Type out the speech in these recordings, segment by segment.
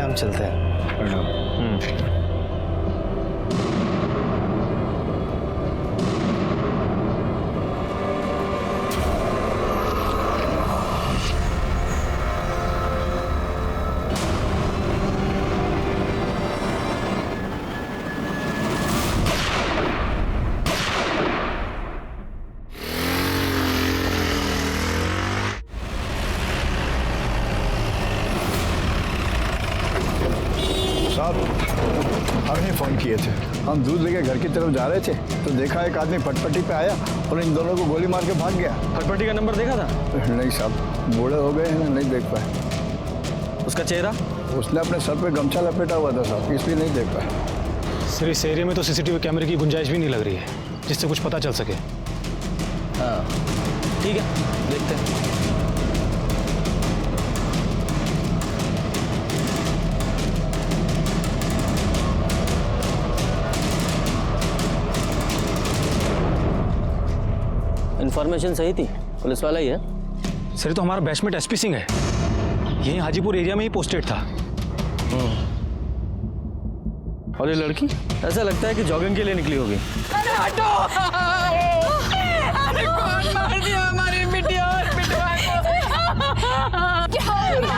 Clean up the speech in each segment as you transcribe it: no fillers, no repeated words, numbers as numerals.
प्रणाम, चलते हैं। प्रणाम। हमने फ़ोन किए थे, हम दूध लेके घर की तरफ जा रहे थे तो देखा एक आदमी फटपटी पे आया और इन दोनों को गोली मार के भाग गया। फटपटी का नंबर देखा था? नहीं साहब, बूढ़े हो गए हैं, नहीं देख पाए। उसका चेहरा? उसने अपने सर पे गमछा लपेटा हुआ था साहब, इसलिए नहीं देख पाए। सर इस एरिया में तो सीसीटीवी कैमरे की गुंजाइश भी नहीं लग रही है जिससे कुछ पता चल सके। हाँ ठीक है, देखते हैं। इन्फॉर्मेशन सही थी, पुलिस वाला ही है। सर तो हमारा बैचमेट एसपी सिंह है, यही हाजीपुर एरिया में ही पोस्टेड था। और ये लड़की ऐसा लगता है कि जॉगिंग के लिए निकली होगी। अरे हटो! अरे कौन मार दिया हमारी बिटिया और बिटवा को? क्या हो गया?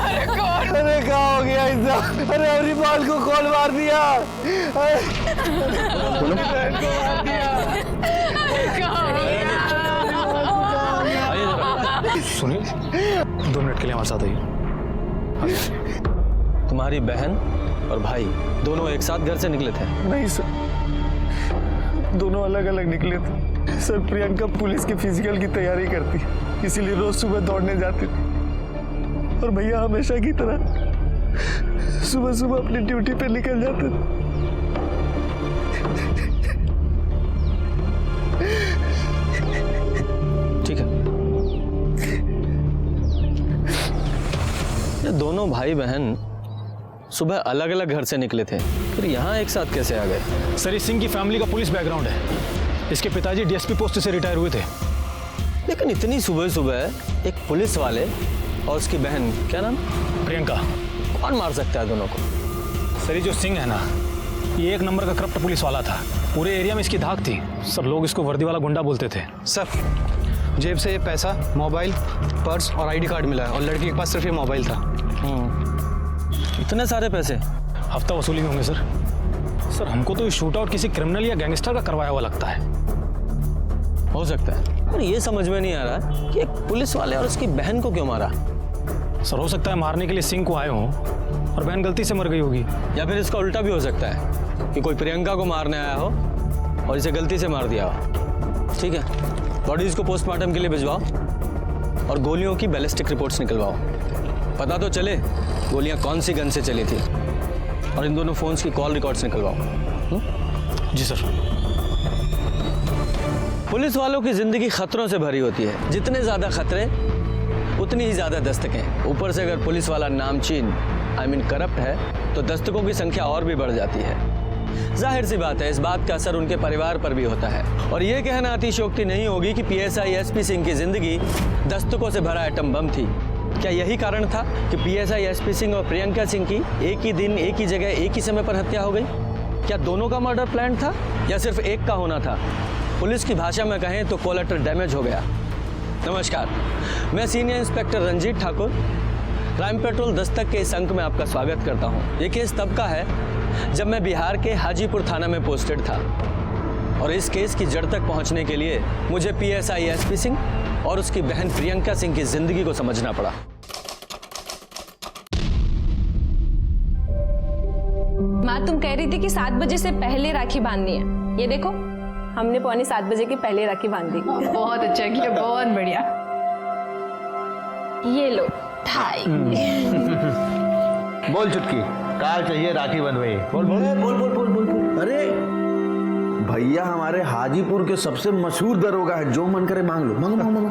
अरे कौन? अरे क्या हो गया इतना? अरे हरिपाल को कौन मार दिया? सुनिए, 2 मिनट के लिए हमारे साथ आइए। तुम्हारी बहन और भाई दोनों एक साथ घर से निकले थे? नहीं सर, दोनों अलग अलग निकले थे। सर प्रियंका पुलिस के फिजिकल की तैयारी करती, इसीलिए रोज सुबह दौड़ने जाती थी और भैया हमेशा की तरह सुबह सुबह अपनी ड्यूटी पे निकल जाते थे। ठीक है, ये दोनों भाई बहन सुबह अलग अलग घर से निकले थे, फिर यहाँ एक साथ कैसे आ गए? सर इस सिंह की फैमिली का पुलिस बैकग्राउंड है, इसके पिताजी डीएसपी पोस्ट से रिटायर हुए थे। लेकिन इतनी सुबह सुबह एक पुलिस वाले और उसकी बहन, क्या नाम? प्रियंका। कौन मार सकता है दोनों को? सर ये जो सिंह है ना, ये 1 नंबर का करप्ट पुलिस वाला था, पूरे एरिया में इसकी धाक थी। सर लोग इसको वर्दी वाला गुंडा बोलते थे। सर जेब से ये पैसा, मोबाइल, पर्स और आईडी कार्ड मिला है और लड़की के पास सिर्फ ये मोबाइल था। इतने सारे पैसे? हफ्ता वसूली में होंगे सर। सर हमको तो ये शूट आउट किसी क्रिमिनल या गैंगस्टर का करवाया हुआ लगता है। हो सकता है, पर ये समझ में नहीं आ रहा कि एक पुलिस वाले और उसकी बहन को क्यों मारा। सर हो सकता है मारने के लिए सिंह को आए हों और बहन गलती से मर गई होगी। या फिर इसका उल्टा भी हो सकता है कि कोई प्रियंका को मारने आया हो और इसे गलती से मार दिया हो। ठीक है, बॉडीज को पोस्टमार्टम के लिए भिजवाओ और गोलियों की बैलिस्टिक रिपोर्ट्स निकलवाओ। पता तो चले गोलियां कौन सी गन से चली थी, और इन दोनों फोन्स की कॉल रिकॉर्ड्स निकलवाओ। जी सर। पुलिस वालों की जिंदगी खतरों से भरी होती है, जितने ज्यादा खतरे उतनी ही ज्यादा दस्तकें। ऊपर से अगर पुलिस वाला नामचीन करप्ट है तो दस्तकों की संख्या और भी बढ़ जाती है। जाहिर सी बात है, इस बात का असर उनके परिवार पर भी होता है। और ये कहना अतिशयोक्ति नहीं होगी कि पीएसआई एसपी सिंह की जिंदगी दस्तकों से भरा एटम बम थी। क्या यही कारण था कि पीएसआई एसपी सिंह और प्रियंका सिंह की एक ही दिन, एक ही जगह, एक ही समय पर हत्या हो गई? क्या दोनों का मर्डर प्लान था या सिर्फ एक का होना था? पुलिस की भाषा में कहें तो कोलेटरल डैमेज हो गया। नमस्कार, मैं senior inspector Ranjeet Thakur, Crime Patrol Dastak के इस अंक में आपका स्वागत करता हूं। ये केस तब का है जब मैं बिहार के हाजीपुर थाना में पोस्टेड था, और इस केस की जड़ तक पहुंचने के लिए मुझे पीएसआई एसपी सिंह और उसकी बहन प्रियंका सिंह की जिंदगी को समझना पड़ा। माँ तुम कह रही थी कि 7 बजे से पहले राखी बांधनी है। ये देखो, हमने 6:45 बजे के पहले राखी बांध दी। बहुत अच्छा किया, बहुत बढ़िया। ये लो 2.5। बोल चुटकी, कार चाहिए राखी बंधवाई। बोल बोल बोल बोल बोल बोल बोल। अरे भैया हमारे हाजीपुर के सबसे मशहूर दरोगा है, जो मन करे मांग लो। मांगो मांगो मांगो।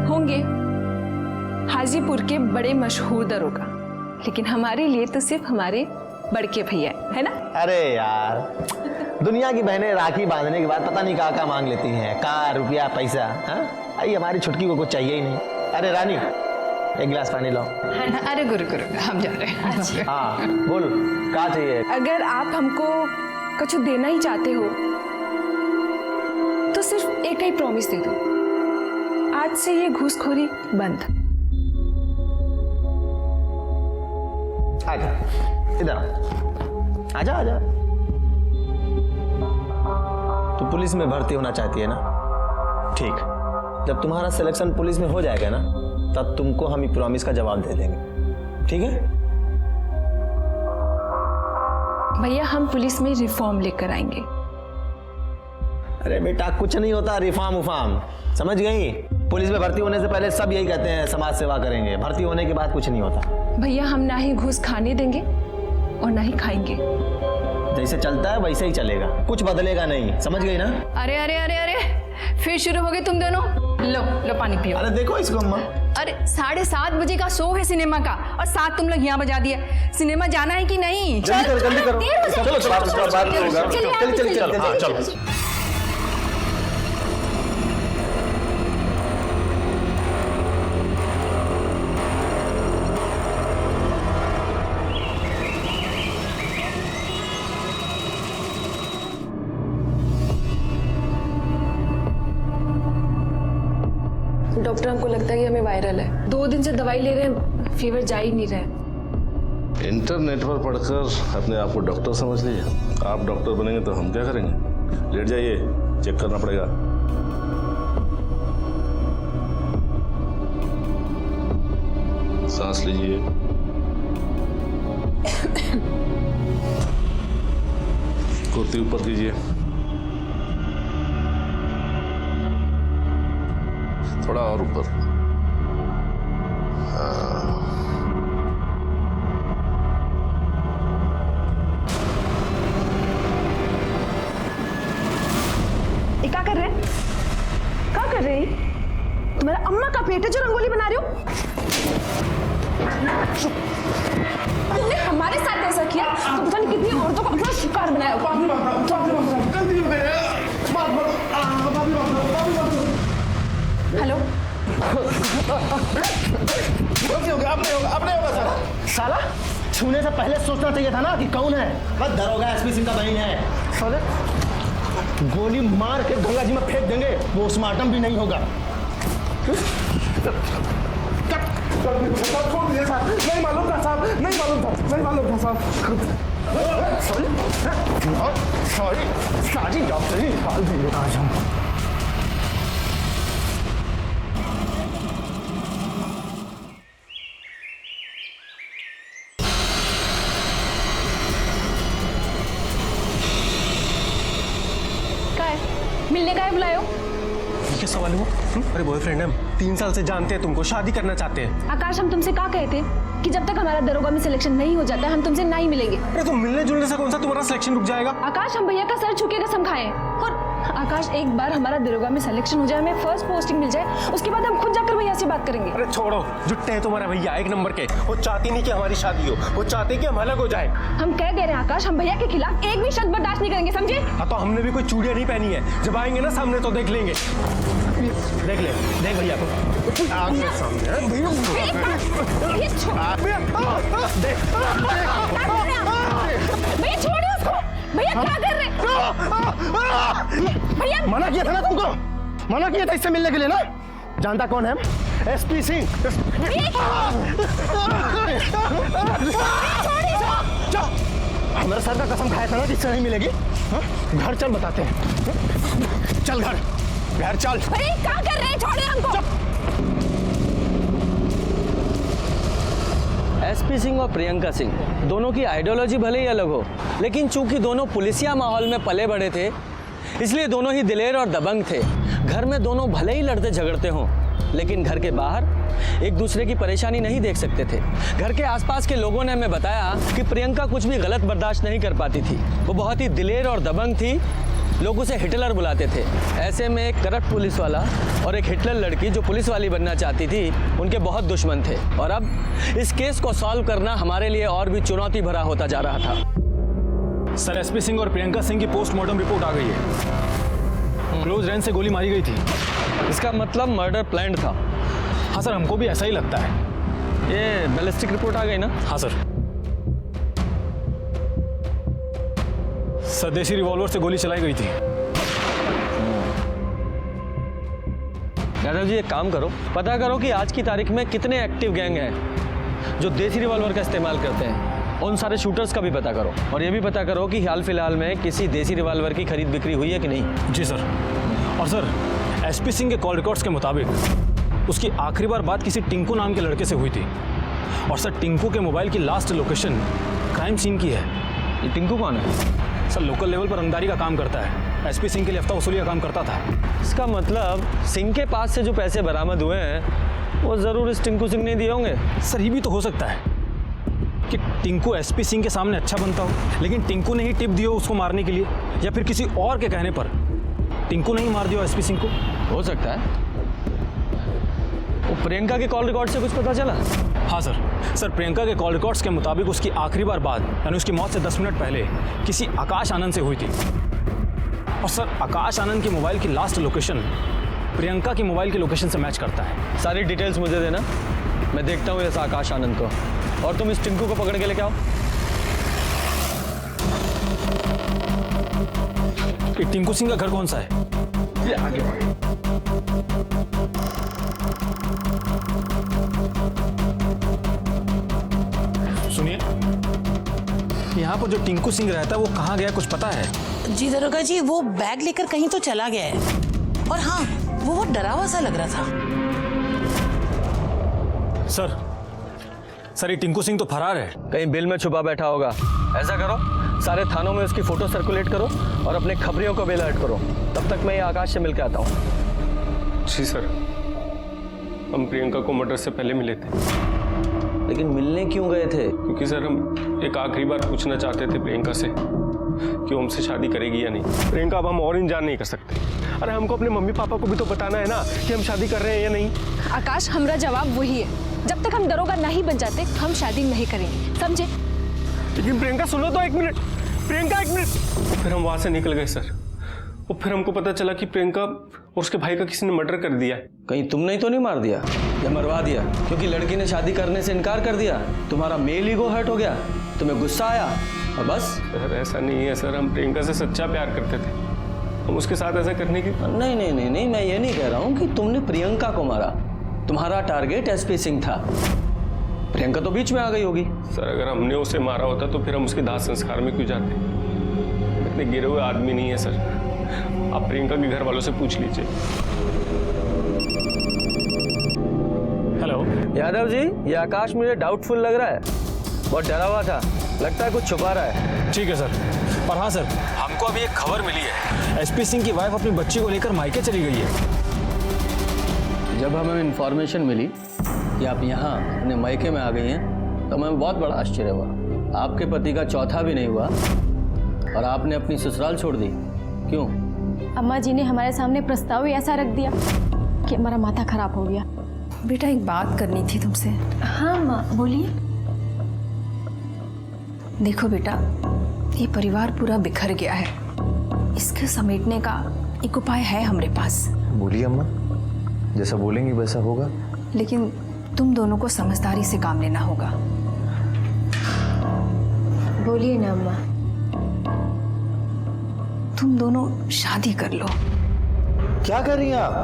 होंगे हाजीपुर के बड़े मशहूर दरोगा, लेकिन हमारे लिए तो सिर्फ हमारे बड़के भैया है ना। अरे यार, दुनिया की बहनें राखी बांधने के बाद पता नहीं कहाँ मांग लेती हैं, कार, रुपया, पैसा। हाँ, आई हमारी छुटकी को कुछ चाहिए ही नहीं। अरे रानी, एक गिलास पानी लाओ। अरे गुरु गुरु हम जा रहे हैं। हाँ बोल, क्या चाहिए? अगर आप हमको कुछ देना ही चाहते हो तो सिर्फ एक ही प्रॉमिस दे दो, आज से ये घूसखोरी बंद। आजा इधर, आजा आजा। तू पुलिस में भर्ती होना चाहती है ना? ठीक, जब तुम्हारा सिलेक्शन पुलिस में हो जाएगा ना, तब तुमको हम ये प्रॉमिस का जवाब दे देंगे, ठीक है? भैया हम पुलिस में रिफॉर्म लेकर आएंगे। अरे बेटा कुछ नहीं होता रिफॉर्म उफार्म, समझ गई? पुलिस में भर्ती होने से पहले सब यही कहते हैं समाज सेवा करेंगे, भर्ती होने के बाद कुछ नहीं होता। भैया हम ना ही घूस खाने देंगे और ना ही खाएंगे। जैसे चलता है वैसे ही चलेगा, कुछ बदलेगा नहीं, समझ गई ना? अरे अरे अरे अरे फिर शुरू हो गए तुम दोनों। लो लो पानी पियो। अरे देखो इसको अम्मा। अरे 7:30 बजे का शो है सिनेमा का और 7 तुम लोग यहाँ बजा दिया। सिनेमा जाना है कि नहीं? जल्दी करो जल्दी करो। चलो चलो बाद में होगा। चल चल। डॉक्टर हमको लगता है कि हमें वायरल है। 2 दिन से दवाई ले रहे हैं, फीवर जा ही नहीं रहा है। इंटरनेट पर पढ़कर अपने आप को डॉक्टर समझ लीजिए। आप डॉक्टर बनेंगे तो हम क्या करेंगे? लेट जाइए, चेक करना पड़ेगा। सांस लीजिए। कुर्ती ऊपर कीजिए, थोड़ा और ऊपर। क्या कर रहे हैं? क्या कर रहे हैं? तुम्हारा अम्मा का पेट है जो रंगोली बना रहे हो? तुमने हमारे साथ ऐसा किया तो पता नहीं कितनी औरतों को अपना शिकार बनाया। हेलो साला छूने से पहले सोचना चाहिए था ना कि कौन है। बस दरोगा एसपी सिंह का बहन है। साले गोली मार के गंगा जी में फेंक देंगे, पोस्टमार्टम भी नहीं होगा। नहीं मालूम था साहब, नहीं मालूम था साहब। सॉरी साजी डॉक्टर ही निकाल देंगे आज हम। मिलने का है बुलायो? क्या सवाल हुआ? अरे बॉयफ्रेंड है, 3 साल से जानते हैं तुमको, शादी करना चाहते हैं। आकाश हम तुमसे क्या कहते कि जब तक हमारा दरोगा में सिलेक्शन नहीं हो जाता हम तुमसे नहीं मिलेंगे। अरे तो मिलने जुलने से कौन सा तुम्हारा सिलेक्शन रुक जाएगा? आकाश हम भैया का सर छू के कसम खाए और आकाश एक बार हमारा दरोगा में सिलेक्शन हो जाए, हमें फर्स्ट पोस्टिंग मिल जाए, उसके बाद हम खुद जाकर भैया से बात करेंगे। अरे छोड़ो, जुट्टे हैं तुम्हारे भैया 1 नंबर के। वो चाहती नहीं कि हमारी शादी हो, वो चाहते कि हम अलग हो जाए। हम कह दे रहे हैं आकाश, हम भैया के खिलाफ एक भी शब्द बर्दाश्त नहीं करेंगे, समझे? हाँ तो हमने भी कोई चूड़ियां नहीं पहनी है, जब आएंगे ना सामने तो देख लेंगे। देख ले, देख भैया को आगे सामने। भैया छोड़िए उसको। भैया क्या कर रहे हैं? भैया मना किया था ना तुमको, मना किया था इससे मिलने के लिए ना। जानता कौन है? एसपी सिंह। हमारे सर का कसम खाया था ना कि इससे नहीं मिलेगी। घर चल बताते हैं। चल घर चल। भैया क्या कर रहे हैं? छोड़िए हमको। एसपी सिंह और प्रियंका सिंह दोनों की आइडियोलॉजी भले ही अलग हो, लेकिन चूंकि दोनों पुलिसिया माहौल में पले बड़े थे, इसलिए दोनों ही दिलेर और दबंग थे। घर में दोनों भले ही लड़ते झगड़ते हों, लेकिन घर के बाहर एक दूसरे की परेशानी नहीं देख सकते थे। घर के आसपास के लोगों ने हमें बताया कि प्रियंका कुछ भी गलत बर्दाश्त नहीं कर पाती थी। वो बहुत ही दिलेर और दबंग थी, लोग उसे हिटलर बुलाते थे। ऐसे में एक करप्ट पुलिस वाला और एक हिटलर लड़की जो पुलिस वाली बनना चाहती थी, उनके बहुत दुश्मन थे। और अब इस केस को सॉल्व करना हमारे लिए और भी चुनौती भरा होता जा रहा था। सर एसपी सिंह और प्रियंका सिंह की पोस्टमार्टम रिपोर्ट आ गई है। क्लोज रेंज से गोली मारी गई थी। इसका मतलब मर्डर प्लान था। हाँ सर, हमको भी ऐसा ही लगता है। ये बैलिस्टिक रिपोर्ट आ गई ना? हाँ सर। सर देसी रिवॉल्वर से गोली चलाई गई थी। यादव जी एक काम करो, पता करो कि आज की तारीख में कितने एक्टिव गैंग हैं जो देसी रिवॉल्वर का इस्तेमाल करते हैं। उन सारे शूटर्स का भी पता करो, और ये भी पता करो कि हाल फिलहाल में किसी देसी रिवॉल्वर की खरीद बिक्री हुई है कि नहीं। जी सर। और सर एसपी सिंह के कॉल रिकॉर्ड्स के मुताबिक उसकी आखिरी बार बात किसी टिंकू नाम के लड़के से हुई थी। और सर टिंकू के मोबाइल की लास्ट लोकेशन क्राइम सीन की है। ये टिंकू कौन है? सर लोकल लेवल पर रंगदारी का काम करता है, एसपी सिंह के लिए हफ्ता वसूली का काम करता था। इसका मतलब सिंह के पास से जो पैसे बरामद हुए हैं वो जरूर इस टिंकू सिंह ने दिए होंगे। सर ये भी तो हो सकता है कि टिंकू एसपी सिंह के सामने अच्छा बनता हो, लेकिन टिंकू ने ही टिप दी हो उसको मारने के लिए, या फिर किसी और के कहने पर टिंकू ने ही मार दिया एसपी सिंह को। हो सकता है। वो प्रियंका के कॉल रिकॉर्ड से कुछ पता चला? हाँ सर। सर प्रियंका के कॉल रिकॉर्ड्स के मुताबिक उसकी आखिरी बार बात यानी उसकी मौत से 10 मिनट पहले किसी आकाश आनंद से हुई थी। और सर आकाश आनंद की मोबाइल की लास्ट लोकेशन प्रियंका की मोबाइल की लोकेशन से मैच करता है। सारी डिटेल्स मुझे देना, मैं देखता हूँ इस आकाश आनंद को, और तुम इस टिंकू को पकड़ के लेके आओ। ये टिंकू सिंह का घर कौन सा है? ये आगे सुनिए, यहाँ पर जो टिंकू सिंह रहता है वो कहाँ गया कुछ पता है? जी दरोगा जी, वो बैग लेकर कहीं तो चला गया है। और हाँ, वो बहुत डरा हुआ सा लग रहा था। सर ये टिंकू सिंह तो फरार है। कहीं बिल में छुपा बैठा होगा। ऐसा करो, सारे थानों में उसकी फोटो सर्कुलेट करो और अपने खबरियों को भी अलर्ट करो। तब तक मैं ये आकाश से मिलकर आता हूँ। जी सर, हम प्रियंका को मर्डर से पहले मिले थे। लेकिन मिलने क्यों गए थे? क्योंकि सर हम एक आखिरी बार पूछना चाहते थे प्रियंका से कि वो हमसे शादी करेगी या नहीं। प्रियंका अब हम और इंतजार नहीं कर सकते। अरे हमको अपने मम्मी पापा को भी तो बताना है ना कि हम शादी कर रहे हैं या नहीं। आकाश, हमारा जवाब वही है, जब तक हम दरोगा नहीं बन जाते हम शादी नहीं करेंगे, समझे? लेकिन प्रियंका सुनो तो, एक मिनट प्रियंका, एक मिनट। फिर हम वहां से निकल गए सर, और फिर हमको पता चला कि प्रियंका और उसके भाई का किसी ने मर्डर कर दिया है। कहीं तुमने तो नहीं मार दिया या मरवा दिया? क्योंकि लड़की ने शादी करने से इनकार कर दिया, तुम्हारा मेल ईगो हर्ट हो गया, तुम्हें गुस्सा आया और बस? सर ऐसा नहीं है सर, हम प्रियंका से सच्चा प्यार करते थे। हम उसके साथ ऐसा करने की नहीं नहीं नहीं नहीं, मैं ये नहीं कह रहा हूँ कि तुमने प्रियंका को मारा। तुम्हारा टारगेट एसपी सिंह था, प्रियंका तो बीच में आ गई होगी। सर अगर हमने उसे मारा होता तो फिर हम उसके दाह संस्कार में क्यों जाते? इतने गिरे हुए आदमी नहीं है सर, आप प्रियंका के घर वालों से पूछ लीजिए। हेलो यादव जी, ये आकाश मुझे डाउटफुल लग रहा है, बहुत डरा हुआ था, लगता है कुछ छुपा रहा है। ठीक है सर। और हाँ सर, हमको अभी एक खबर मिली है, एसपी सिंह की वाइफ अपनी बच्ची को लेकर मायके चली गई है। जब हमें इन्फॉर्मेशन मिली कि आप यहाँ अपने मायके में आ गई हैं तो हमें बहुत बड़ा आश्चर्य हुआ। आपके पति का चौथा भी नहीं हुआ और आपने अपनी ससुराल छोड़ दी, क्यों? अम्मा जी ने हमारे सामने प्रस्ताव ही ऐसा रख दिया कि हमारा माथा खराब हो गया। बेटा एक बात करनी थी तुमसे। हाँ माँ बोलिए। देखो बेटा, ये परिवार पूरा बिखर गया है, इसके समेटने का एक उपाय है हमारे पास। बोलिए अम्मा, जैसा बोलेंगी वैसा होगा। लेकिन तुम दोनों को समझदारी से काम लेना होगा। बोलिए ना अम्मा। तुम दोनों शादी कर लो। क्या कर रही हैं आप?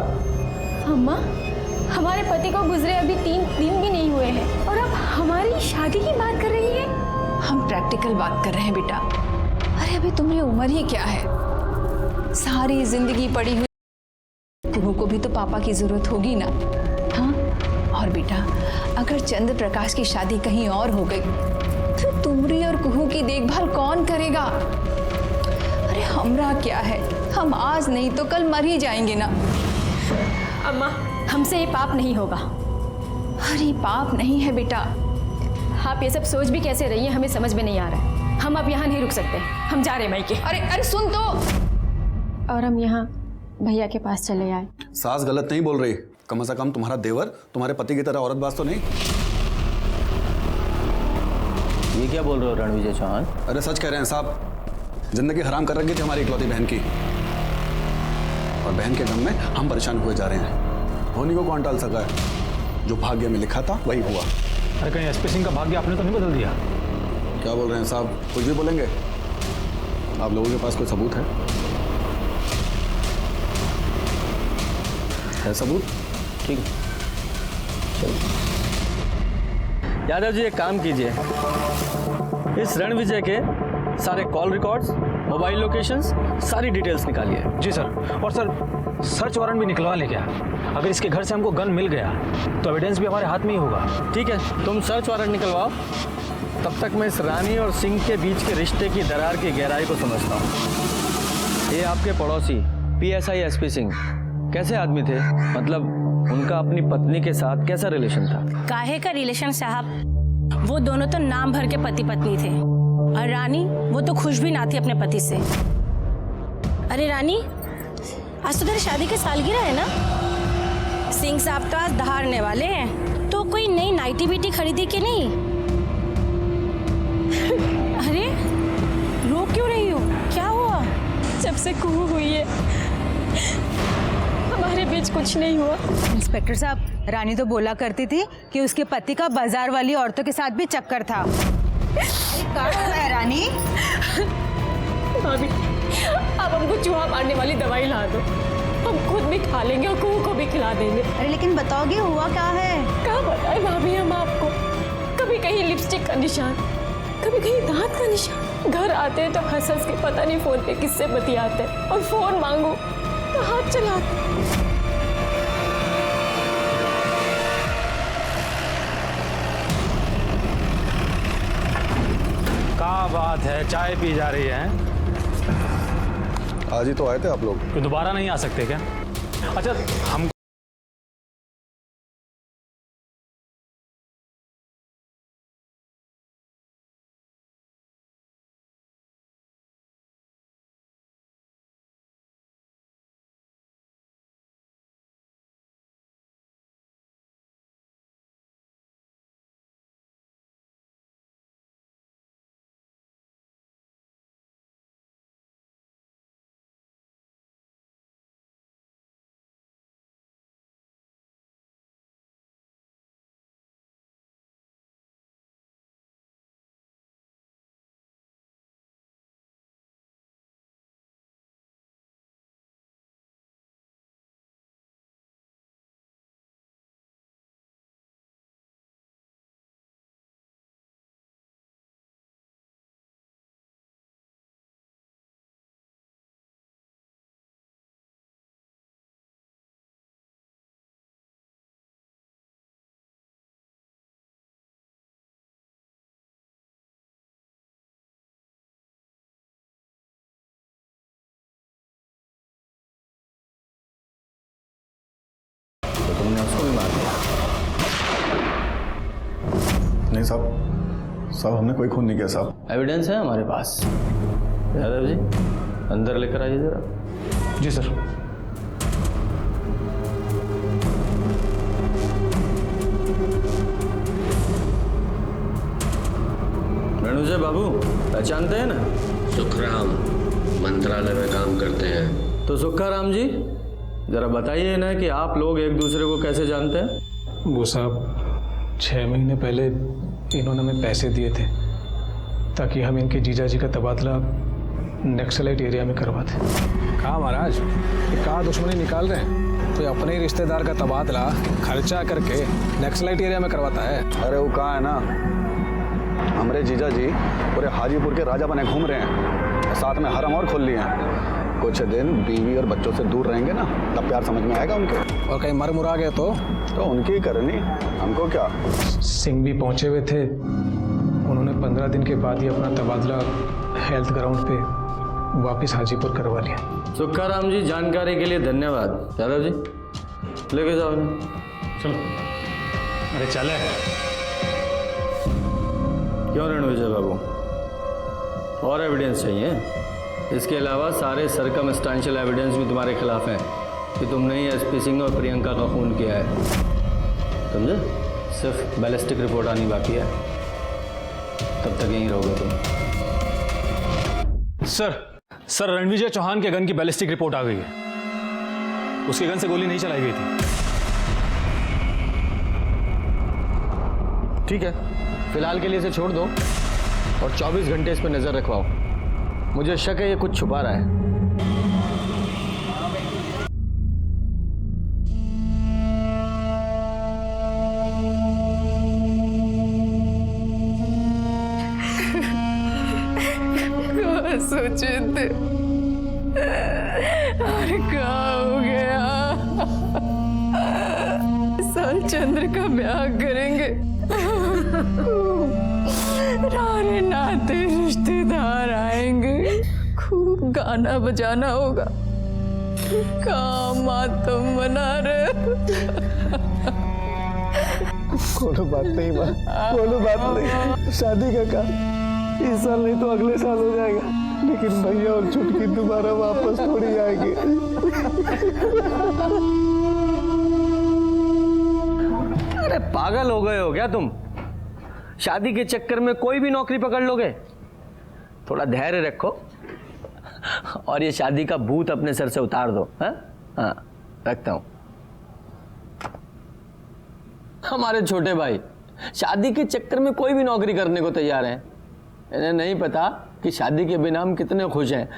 अम्मा, हमारे पति को गुजरे अभी 3 दिन भी नहीं हुए हैं और अब हमारी शादी की बात कर रही है। हम प्रैक्टिकल बात कर रहे हैं बेटा। अरे अभी तुम्हारी उम्र ही क्या है, सारी जिंदगी पड़ी हुई कुहू को भी तो पापा की जरूरत होगी ना। हाँ, और बेटा अगर चंद्र प्रकाश की शादी कहीं और हो गई तो तुमरी और कुहू की देखभाल कौन करेगा? अरे हमरा क्या है, हम आज नहीं तो कल मर ही जाएंगे ना। अम्मा, हमसे ये पाप नहीं होगा। अरे पाप नहीं है बेटा। आप ये सब सोच भी कैसे रही हैं, हमें समझ में नहीं आ रहा है। हम अब यहाँ नहीं रुक सकते, हम जा रहे मायके। अरे सुन तो। और हम यहाँ भैया के पास चले आए। सास गलत नहीं बोल रही, कम से कम तुम्हारा देवर तुम्हारे पति की तरह औरतबाज तो नहीं। ये क्या बोल रहे हो रणविजय चौहान? अरे सच कह रहे हैं साहब, जिंदगी हराम कर रखी थी हमारी इकलौती बहन की, और बहन के गम में हम परेशान हुए जा रहे हैं। होनी को कौन टाल सका है? जो भाग्य में लिखा था वही हुआ। अरे कहीं एसपी सिंह का भाग्य आपने तो नहीं बदल दिया? क्या बोल रहे हैं साहब, कुछ भी बोलेंगे? आप लोगों के पास कोई सबूत है सबूत? ठीक है, चलो। यादव जी एक काम कीजिए, इस रणविजय के सारे कॉल रिकॉर्ड्स, मोबाइल लोकेशंस, सारी डिटेल्स निकालिए। जी सर। और सर सर्च वारंट भी निकलवा ले क्या? अगर इसके घर से हमको गन मिल गया तो एविडेंस भी हमारे हाथ में ही होगा। ठीक है, तुम सर्च वारंट निकलवाओ, तब तक मैं इस रानी और सिंह के बीच के रिश्ते की दरार की गहराई को समझता हूँ। ये आपके पड़ोसी PSI SP सिंह कैसे आदमी थे? मतलब उनका अपनी पत्नी के साथ कैसा रिलेशन था? काहे का रिलेशन साहब, वो दोनों तो नाम भर के पति पत्नी थे। और रानी, वो तो खुश भी ना थी अपने पति से। अरे रानी, आज तो तेरी शादी की सालगिरह है ना? सिंह साहब तो आज दहाड़ने वाले हैं, तो कोई नई नाइटी बीटी खरीदी कि नहीं? अरे रो क्यों रही हो, क्या हुआ? जब से कुहू हुई है हमारे बीच कुछ नहीं हुआ। इंस्पेक्टर साहब, रानी तो बोला करती थी कि उसके पति का बाजार वाली औरतों के साथ भी चक्कर था। क्या है रानी? भाभी, आप हमको चूहा मारने वाली दवाई ला दो, हम खुद भी खा लेंगे और कुहू को भी खिला देंगे। अरे लेकिन बताओगे हुआ क्या है? क्या बताएं भाभी हम आपको? कभी कहीं लिपस्टिक का निशान, कभी कहीं दांत का निशान। घर आते हैं तो हंस हंस के पता नहीं फोन पे किससे बतियाते हैं, और फोन मांगो तो हाथ चलाते। क्या बात है, चाय पी जा रही है? आज ही तो आए थे आप लोग। तो दोबारा नहीं आ सकते क्या? अच्छा, हम तुमने उसको भी मार दिया? नहीं साहब, हमने कोई खून नहीं किया साहब। एविडेंस है हमारे पास। यादव जी अंदर लेकर आइए जरा। जी सर। रणविजय बाबू पहचानते हैं ना? सुखराम मंत्रालय में काम करते हैं। तो सुखाराम जी जरा बताइए ना कि आप लोग एक दूसरे को कैसे जानते हैं? वो साहब 6 महीने पहले इन्होंने हमें पैसे दिए थे ताकि हम इनके जीजा जी का तबादला नक्सलाइट एरिया में करवाते। कहाँ महाराज, ये कहाँ दुश्मनी निकाल रहे हैं? तो अपने ही रिश्तेदार का तबादला खर्चा करके नक्सलाइट एरिया में करवाता है। अरे वो कहाँ है ना, हमारे जीजा जी पूरे हाजीपुर के राजा बने घूम रहे हैं, साथ में हरम और खोल लिए हैं। कुछ दिन बीवी और बच्चों से दूर रहेंगे ना, तब प्यार समझ में आएगा उनके। और कहीं मर मुरा गए तो उनकी ही करनी, हमको क्या। सिंह भी पहुंचे हुए थे, उन्होंने 15 दिन के बाद ही अपना तबादला हेल्थ ग्राउंड पे वापस हाजीपुर करवा लिया। सुखाराम जी जानकारी के लिए धन्यवाद। यादव जी लेके जाओ इन्हें। चलो। अरे चले। क्यों रणविजय बाबू, और एविडेंस चाहिए? इसके अलावा सारे सर्कमस्टेंशियल एविडेंस भी तुम्हारे खिलाफ हैं कि तुमने ही SP सिंह और प्रियंका का खून किया है। समझे? सिर्फ बैलिस्टिक रिपोर्ट आनी बाकी है, तब तक यहीं रहोगे तुम। सर रणविजय चौहान के गन की बैलिस्टिक रिपोर्ट आ गई है। उसके गन से गोली नहीं चलाई गई थी। ठीक है, फिलहाल के लिए इसे छोड़ दो और 24 घंटे इस पर नजर रखवाओ। मुझे शक है ये कुछ छुपा रहा है। सोचे थे और क्या हो गया? साल चंद्र का ब्याह करेंगे, रारे नाते रिश्तेदार आएंगे, खूब गाना बजाना होगा, काम तुम मना रहे। कोनो बात नहीं माँ, कोनो बात नहीं। शादी का काम इस साल नहीं तो अगले साल हो जाएगा, लेकिन भैया और छुटकी दोबारा वापस थोड़ी आएगी। अरे पागल हो गए हो क्या तुम? शादी के चक्कर में कोई भी नौकरी पकड़ लोगे? थोड़ा धैर्य रखो और ये शादी का भूत अपने सर से उतार दो। हाँ, रखता हूं। हमारे छोटे भाई शादी के चक्कर में कोई भी नौकरी करने को तैयार हैं। इन्हें नहीं पता कि शादी के बिना हम कितने खुश हैं।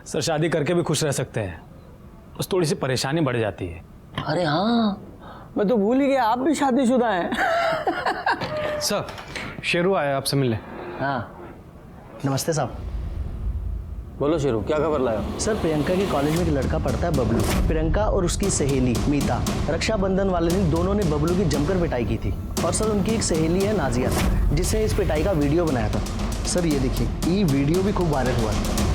सर शादी करके भी खुश रह सकते हैं, बस थोड़ी सी परेशानी बढ़ जाती है। अरे हाँ, मैं तो भूल ही गया, आप भी शादीशुदा हैं। सर शेरू आया आपसे मिलने। हाँ नमस्ते साहब। बोलो शेरू, क्या खबर लाया? सर प्रियंका के कॉलेज में एक लड़का पढ़ता है बबलू। प्रियंका और उसकी सहेली मीता रक्षाबंधन वाले दिन दोनों ने बबलू की जमकर पिटाई की थी। और सर उनकी एक सहेली है नाजिया, जिसने इस पिटाई का वीडियो बनाया था। सर ये देखिए, ये वीडियो भी खूब वायरल हुआ था।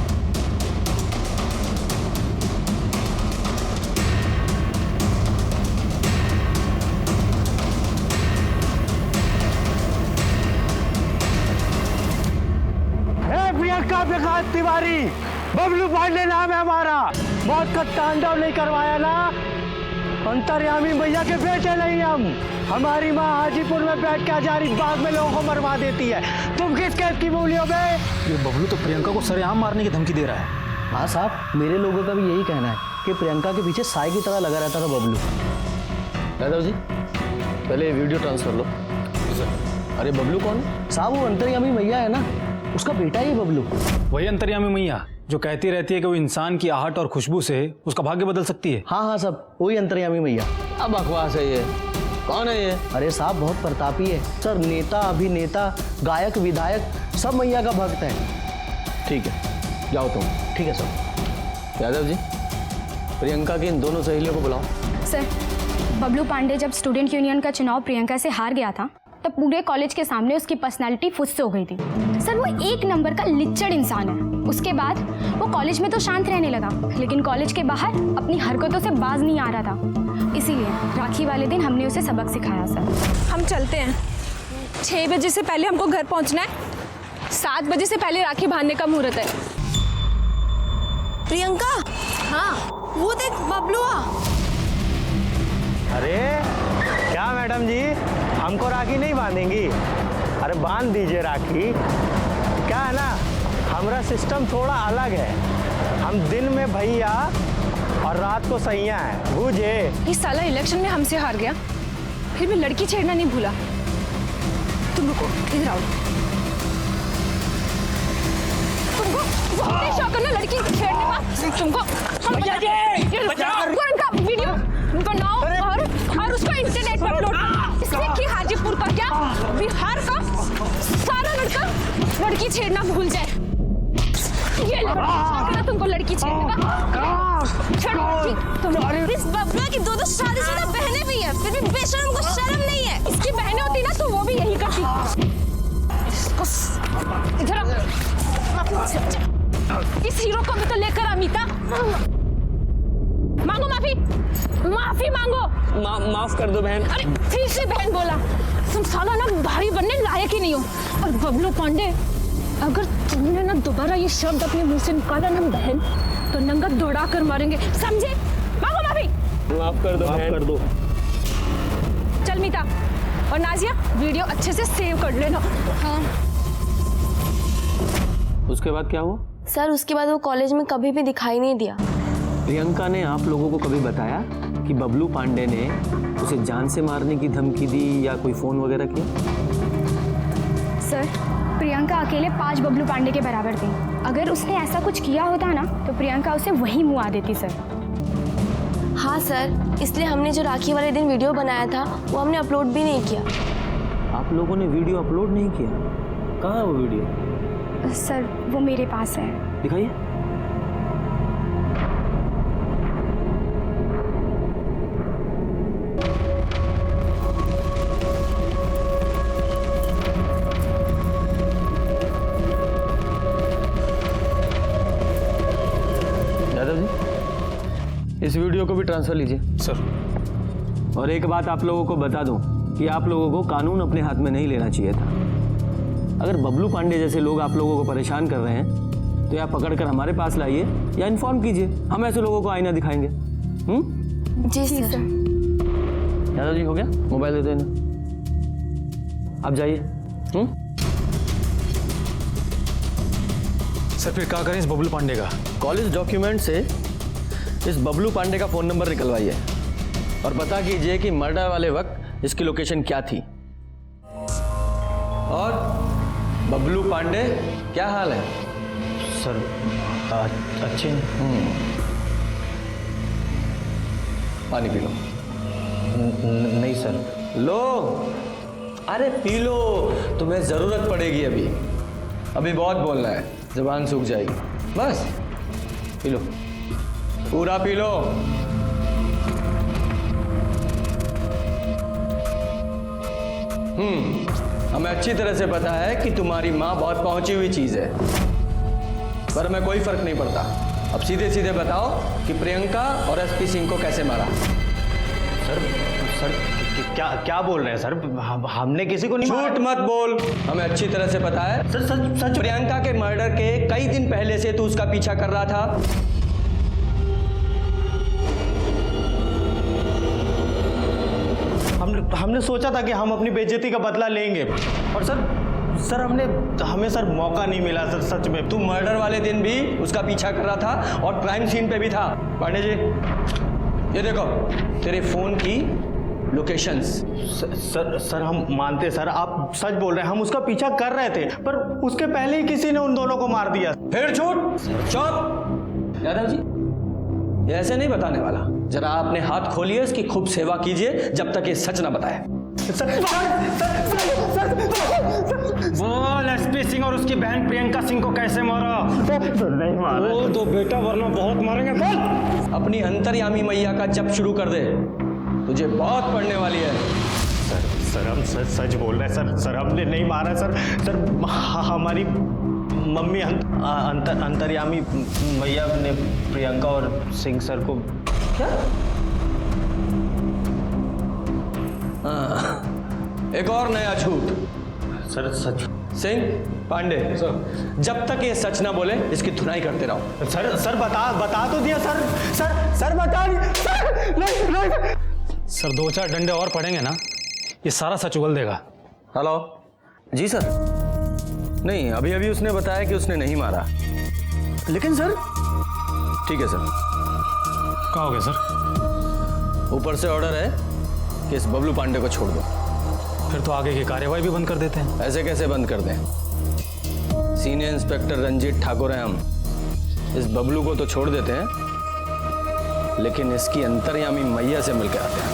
प्रियंका प्रकाश तिवारी, बबलू पांडे नाम है हमारा। मौत का तांडव नहीं करवाया ना, अंतर्यामी भैया के बेटे नहीं हम। हमारी माँ हाजीपुर में बैठ के हजारी बाग में लोगों को मरवा देती है। तुम किस केस की मूली हो गए? ये बबलू तो प्रियंका को सरेआम मारने की धमकी दे रहा है। हाँ साहब, मेरे लोगों का भी यही कहना है कि प्रियंका के पीछे साई की तरह लगा रहता था बबलू। यादव जी पहले वीडियो ट्रांसफर लो। अरे बबलू कौन है? साहब वो अंतर्यामी भैया है ना, उसका बेटा ही बबलू। वही अंतर्यामी मैया जो कहती रहती है कि वो इंसान की आहट और खुशबू से उसका भाग्य बदल सकती है। हाँ साहब, वही अंतर्यामी मैया। अब बकवास है ये। कौन है ये? अरे साहब बहुत प्रतापी है सर, नेता अभिनेता गायक विधायक सब मैया का भक्त है। ठीक है जाओ तुम। ठीक है सर। यादव जी प्रियंका की इन दोनों सहेलियों को बुलाओ। सर बबलू पांडे जब स्टूडेंट यूनियन का चुनाव प्रियंका से हार गया था तब पूरे कॉलेज के सामने उसकी पर्सनालिटी फुस हो गई थी। सर वो एक नंबर का लिच्चड़ इंसान है। उसके बाद वो कॉलेज में तो शांत रहने लगा, लेकिन कॉलेज के बाहर अपनी हरकतों से बाज नहीं आ रहा था। इसीलिए राखी वाले दिन हमने उसे सबक सिखाया। सर हम चलते हैं, 6 बजे से पहले हमको घर पहुंचना है। 7 बजे से पहले राखी बांधने का मुहूर्त है। प्रियंका, हाँ वो देख बबलू। अरे क्या मैडम जी, हमको राखी नहीं बांधेंगी? अरे बांध दीजिए राखी। क्या है ना, हमारा सिस्टम थोड़ा अलग है। हम दिन में भैया और रात को सैया है, बूझे? ये साला इलेक्शन में हमसे हार गया, फिर भी लड़की छेड़ना नहीं भूला। तुम रुको, इधर आओ। तुमको बहुत शौक है ना लड़की छेड़ने का? तुमको तुरंत वीडियो बनाओ और उसको इंटरनेट पर अपलोड करो। इससे कि हाजीपुर का क्या बिहार का सारा लड़का लड़की छेड़ना भूल जाए। ये लड़का तुमको लड़की छेड़ने का? तुम इस बबलू की 2 शादीशुदा बहनें भी हैं, फिर भी बेशर्म को शर्म नहीं है। इसकी बहनें होती ना तो वो भी यही करती। इधर इस हीरो को भी तो लेकर अमिता। मांगो माफी, माफी मांगो। माफ कर दो बहन। अरे फिर से बहन बोला। तुम साला ना भाई बनने लायक ही नहीं हो। और बबलू पांडे, अगर तुमने ना दोबारा ये शब्द अपने मुंह से निकाला ना बहन, तो नंगा दौड़ा कर मारेंगे, समझे? मांगो माफी। माफ कर दो, माफ कर दो। चल मीता और नाजिया वीडियो अच्छे से सेव कर लेना। हाँ। उसके बाद क्या हुआ? सर उसके बाद वो कॉलेज में कभी भी दिखाई नहीं दिया। प्रियंका ने आप लोगों को कभी बताया कि बबलू पांडे ने उसे जान से मारने की धमकी दी या कोई फोन वगैरह किया? सर, प्रियंका अकेले 5 बबलू पांडे के बराबर थी। अगर उसने ऐसा कुछ किया होता ना तो प्रियंका उसे वहीं मुआ देती सर। हाँ सर, इसलिए हमने जो राखी वाले दिन वीडियो बनाया था वो हमने अपलोड भी नहीं किया। आप लोगों ने वीडियो अपलोड नहीं किया? कहाँ है वो वीडियो? सर वो मेरे पास है। दिखाइए। यादव जी, इस वीडियो को भी ट्रांसफर लीजिए। सर। और एक बात आप लोगों को बता दूं कि आप लोगों को कानून अपने हाथ में नहीं लेना चाहिए था। अगर बबलू पांडे जैसे लोग आप लोगों को परेशान कर रहे हैं तो या पकड़कर हमारे पास लाइए या इन्फॉर्म कीजिए, हम ऐसे लोगों को आईना दिखाएंगे। जी सर। यादव जी, हो गया? मोबाइल दे दो इन्हें, आप जाइए। सर फिर क्या करें इस बबलू पांडे का? कॉलेज डॉक्यूमेंट से इस बबलू पांडे का फोन नंबर निकलवाइए और पता कीजिए कि मर्डर वाले वक्त इसकी लोकेशन क्या थी। और बबलू पांडे, क्या हाल है? सर अच्छे हैं। पानी पी लो। नहीं सर। लो, अरे पी लो, तुम्हें जरूरत पड़ेगी। अभी बहुत बोलना है, जुबान सूख जाएगी। बस पी लो, पूरा पी लो। हमें अच्छी तरह से पता है कि तुम्हारी माँ बहुत पहुंची हुई चीज है, पर हमें कोई फर्क नहीं पड़ता। अब सीधे सीधे बताओ कि प्रियंका और एसपी सिंह को कैसे मारा? सर क्या बोल रहे हैं सर? हमने किसी को नहीं मारा। झूठ मत बोल, हमें अच्छी तरह से पता है। सच प्रियंका के मर्डर के कई दिन पहले से तू उसका पीछा कर रहा था। हमने सोचा था कि हम अपनी बेइज्जती का बदला लेंगे, और सर हमें सर मौका नहीं मिला सर। सच में तू मर्डर वाले दिन भी उसका पीछा कर रहा था और क्राइम सीन पे भी था। पांडे जी, ये देखो तेरे फोन की लोकेशंस। सर हम मानते सर, आप सच बोल रहे हैं। हम उसका पीछा कर रहे थे, पर उसके पहले ही किसी ने उन दोनों को मार दिया। फिर झूठ? चुप। यादव जी, ये ऐसे नहीं बताने वाला। जरा आपने हाथ खोलिए, इसकी खूब सेवा कीजिए जब तक ये सच ना बताए। बोल एसपी सिंह और उसकी बहन प्रियंका सिंह को कैसे मारा? नहीं मारा। बोल तो बेटा, वरना बहुत मारेंगे। बोल। अपनी अंतर्यामी मैया का जप शुरू कर दे, तुझे बहुत पड़ने वाली है। सर हम सच बोल रहे हैं सर हमने नहीं मारा सर। हमारी मम्मी अंतर्यामी मैया ने प्रियंका और सिंह सर को। क्या? एक और नया झूठ। सर सच। सिंह, पांडे, जब तक ये सच ना बोले इसकी धुनाई करते रहो। सर बता तो दिया सर बता नहीं। सर 2-4 डंडे और पड़ेंगे ना, ये सारा सच उगल देगा। हेलो जी सर। नहीं, अभी उसने बताया कि उसने नहीं मारा। लेकिन सर, ठीक है सर। क्या हो गया सर? ऊपर से ऑर्डर है कि इस बबलू पांडे को छोड़ दो। फिर तो आगे की कार्यवाही भी बंद कर देते हैं। ऐसे कैसे बंद कर दें? सीनियर इंस्पेक्टर रंजीत ठाकुर हैं हम। इस बबलू को तो छोड़ देते हैं, लेकिन इसकी अंतर्यामी मैया से मिलकर आते हैं।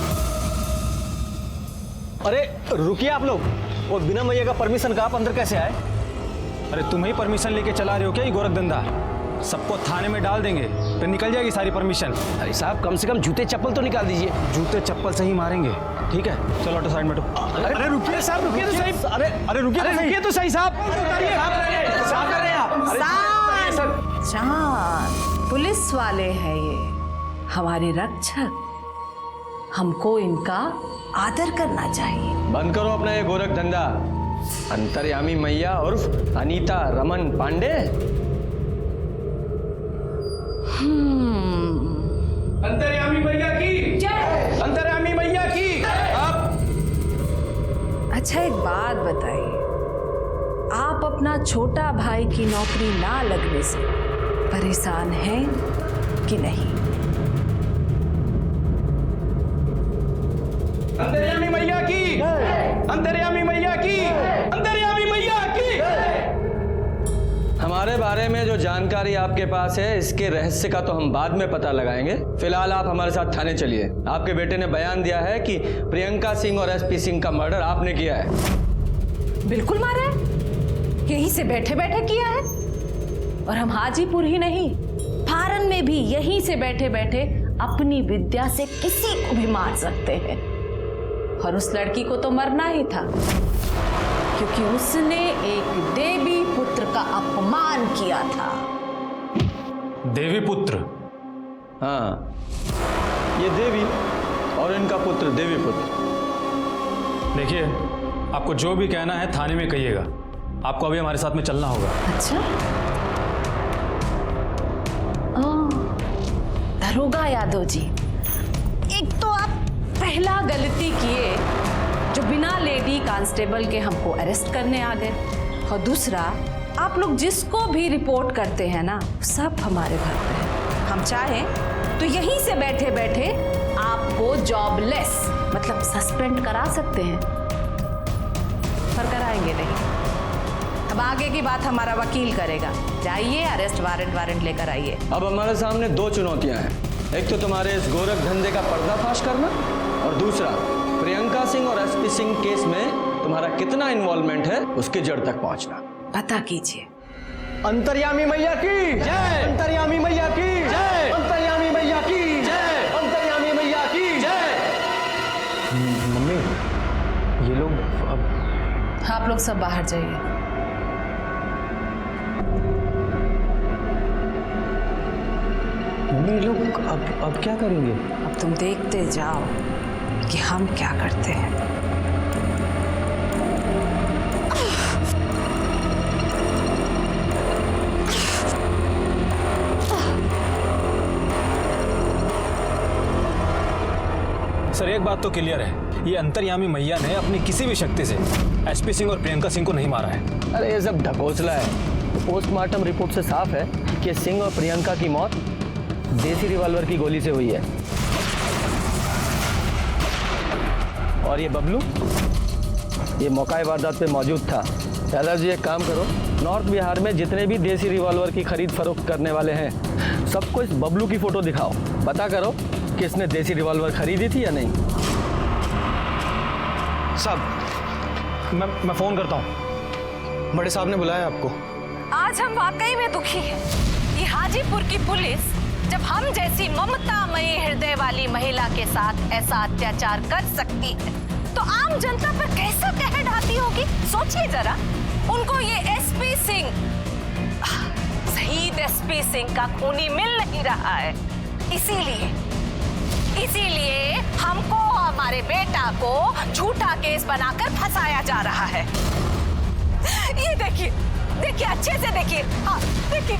अरे रुकिए आप लोग, वो बिना मैया का परमिशन का आप अंदर कैसे आए? अरे तुम ही परमिशन लेके चला रहे हो क्या ये गोरख धंधा? सबको थाने में डाल देंगे, फिर निकल जाएगी सारी परमिशन। अरे साहब, कम से कम जूते चप्पल तो निकाल दीजिए। जूते चप्पल से ही मारेंगे, ठीक है? चलो ऑटो साइड में बैठो। अरे रुकिए साहब, रुकिए तो सही। अरे रुकिए तो सही साहब। शांत, पुलिस वाले हैं ये, हमारे रक्षक। हमको इनका आदर करना चाहिए। बंद करो अपना ये गोरख धंधा। अंतर्यामी मैया उर्फ अनीता रमन पांडे। अंतर्यामी मैया की जय। अंतर्यामी मैया की। अच्छा एक बात बताइए, आप अपना छोटा भाई की नौकरी ना लगने से परेशान हैं कि नहीं? अंतर्यामी मैया की, अंतर्यामी मैया की। हमारे बारे में जो जानकारी आपके पास है इसके रहस्य का तो हम बाद में पता लगाएंगे। फिलहाल आप हमारे साथ थाने चलिए। आपके बेटे ने बयान दिया है कि प्रियंका सिंह और एसपी सिंह का मर्डर आपने किया है। बिल्कुल मारा है, यहीं से बैठे बैठे किया है। और हम हाजीपुर ही नहीं, फारन में भी यहीं से बैठे बैठे अपनी विद्या से किसी को भी मार सकते हैं। और उस लड़की को तो मरना ही था, क्योंकि उसने एक देवी पुत्र का अपमान किया था। देवी पुत्र? हाँ, ये देवी और इनका पुत्र देवी पुत्र। देखिए, आपको जो भी कहना है थाने में कहिएगा। आपको अभी हमारे साथ में चलना होगा। अच्छा, दरोगा यादव जी, एक तो आप पहला गलती किए जो बिना लेडी कांस्टेबल के हमको अरेस्ट करने आ गए, और दूसरा आप लोग जिसको भी रिपोर्ट करते हैं ना, सब हमारे घर पे है। हम चाहें तो यहीं से बैठे बैठे आपको जॉबलेस मतलब सस्पेंड करा सकते हैं, पर कराएंगे नहीं। अब आगे की बात हमारा वकील करेगा। जाइए, अरेस्ट वारंट लेकर आइए। अब हमारे सामने दो चुनौतियां हैं। एक तो तुम्हारे इस गोरख धंधे का पर्दाफाश करना, और दूसरा प्रियंका सिंह और एसपी सिंह केस में तुम्हारा कितना इन्वॉल्वमेंट है उसकी जड़ तक पहुंचना। पता कीजिए। अंतर्यामी मैया की जय, अंतर्यामी मैया की जय, अंतर्यामी मैया की जय, अंतर्यामी मैया की जय। मम्मी, ये लोग अब आप लोग सब बाहर जाइए। मम्मी, ये लोग अब क्या करेंगे? अब तुम देखते जाओ कि हम क्या करते हैं। सर, एक बात तो क्लियर है, ये अंतर्यामी मैया ने अपनी किसी भी शक्ति से एसपी सिंह और प्रियंका सिंह को नहीं मारा है। अरे ये सब ढकोसला है। पोस्टमार्टम रिपोर्ट से साफ है कि सिंह और प्रियंका की मौत देसी रिवॉल्वर की गोली से हुई है। और ये बबलू, ये मौका वारदात पे मौजूद था। यादव जी, एक काम करो, नॉर्थ बिहार में जितने भी देसी रिवॉल्वर की खरीद फरोख्त करने वाले हैं, सबको इस बबलू की फोटो दिखाओ। पता करो कि इसने देसी रिवॉल्वर खरीदी थी या नहीं। साहब, मैं फोन करता हूँ। बड़े साहब ने बुलाया आपको। आज हम वाकई में दुखी हैं। ये हाजीपुर की पुलिस जब हम जैसी ममतामयी हृदय वाली महिला के साथ ऐसा अत्याचार कर सकती है, तो आम जनता पर कैसा कहर ढाती होगी, सोचिए जरा। उनको ये एसपी सिंह, शहीद एसपी सिंह का खूनी मिल नहीं रहा है। इसीलिए हमको हमारे बेटा को झूठा केस बनाकर फंसाया जा रहा है। ये देखिए, अच्छे से देखिए। हाँ, देखिए,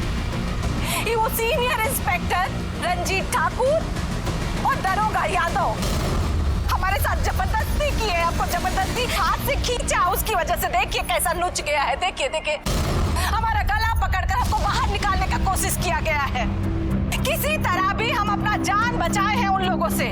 ये वो सीनियर इंस्पेक्टर रंजीत ठाकुर और दरोगा यादव हमारे साथ जबरदस्ती की है। आपको जबरदस्ती हाथ से खींचा, उसकी वजह से देखिए कैसा नुच गया है। देखिए, हमारा गला पकड़कर हमको बाहर निकालने का कोशिश किया गया है। किसी तरह भी हम अपना जान बचाए हैं उन लोगों से।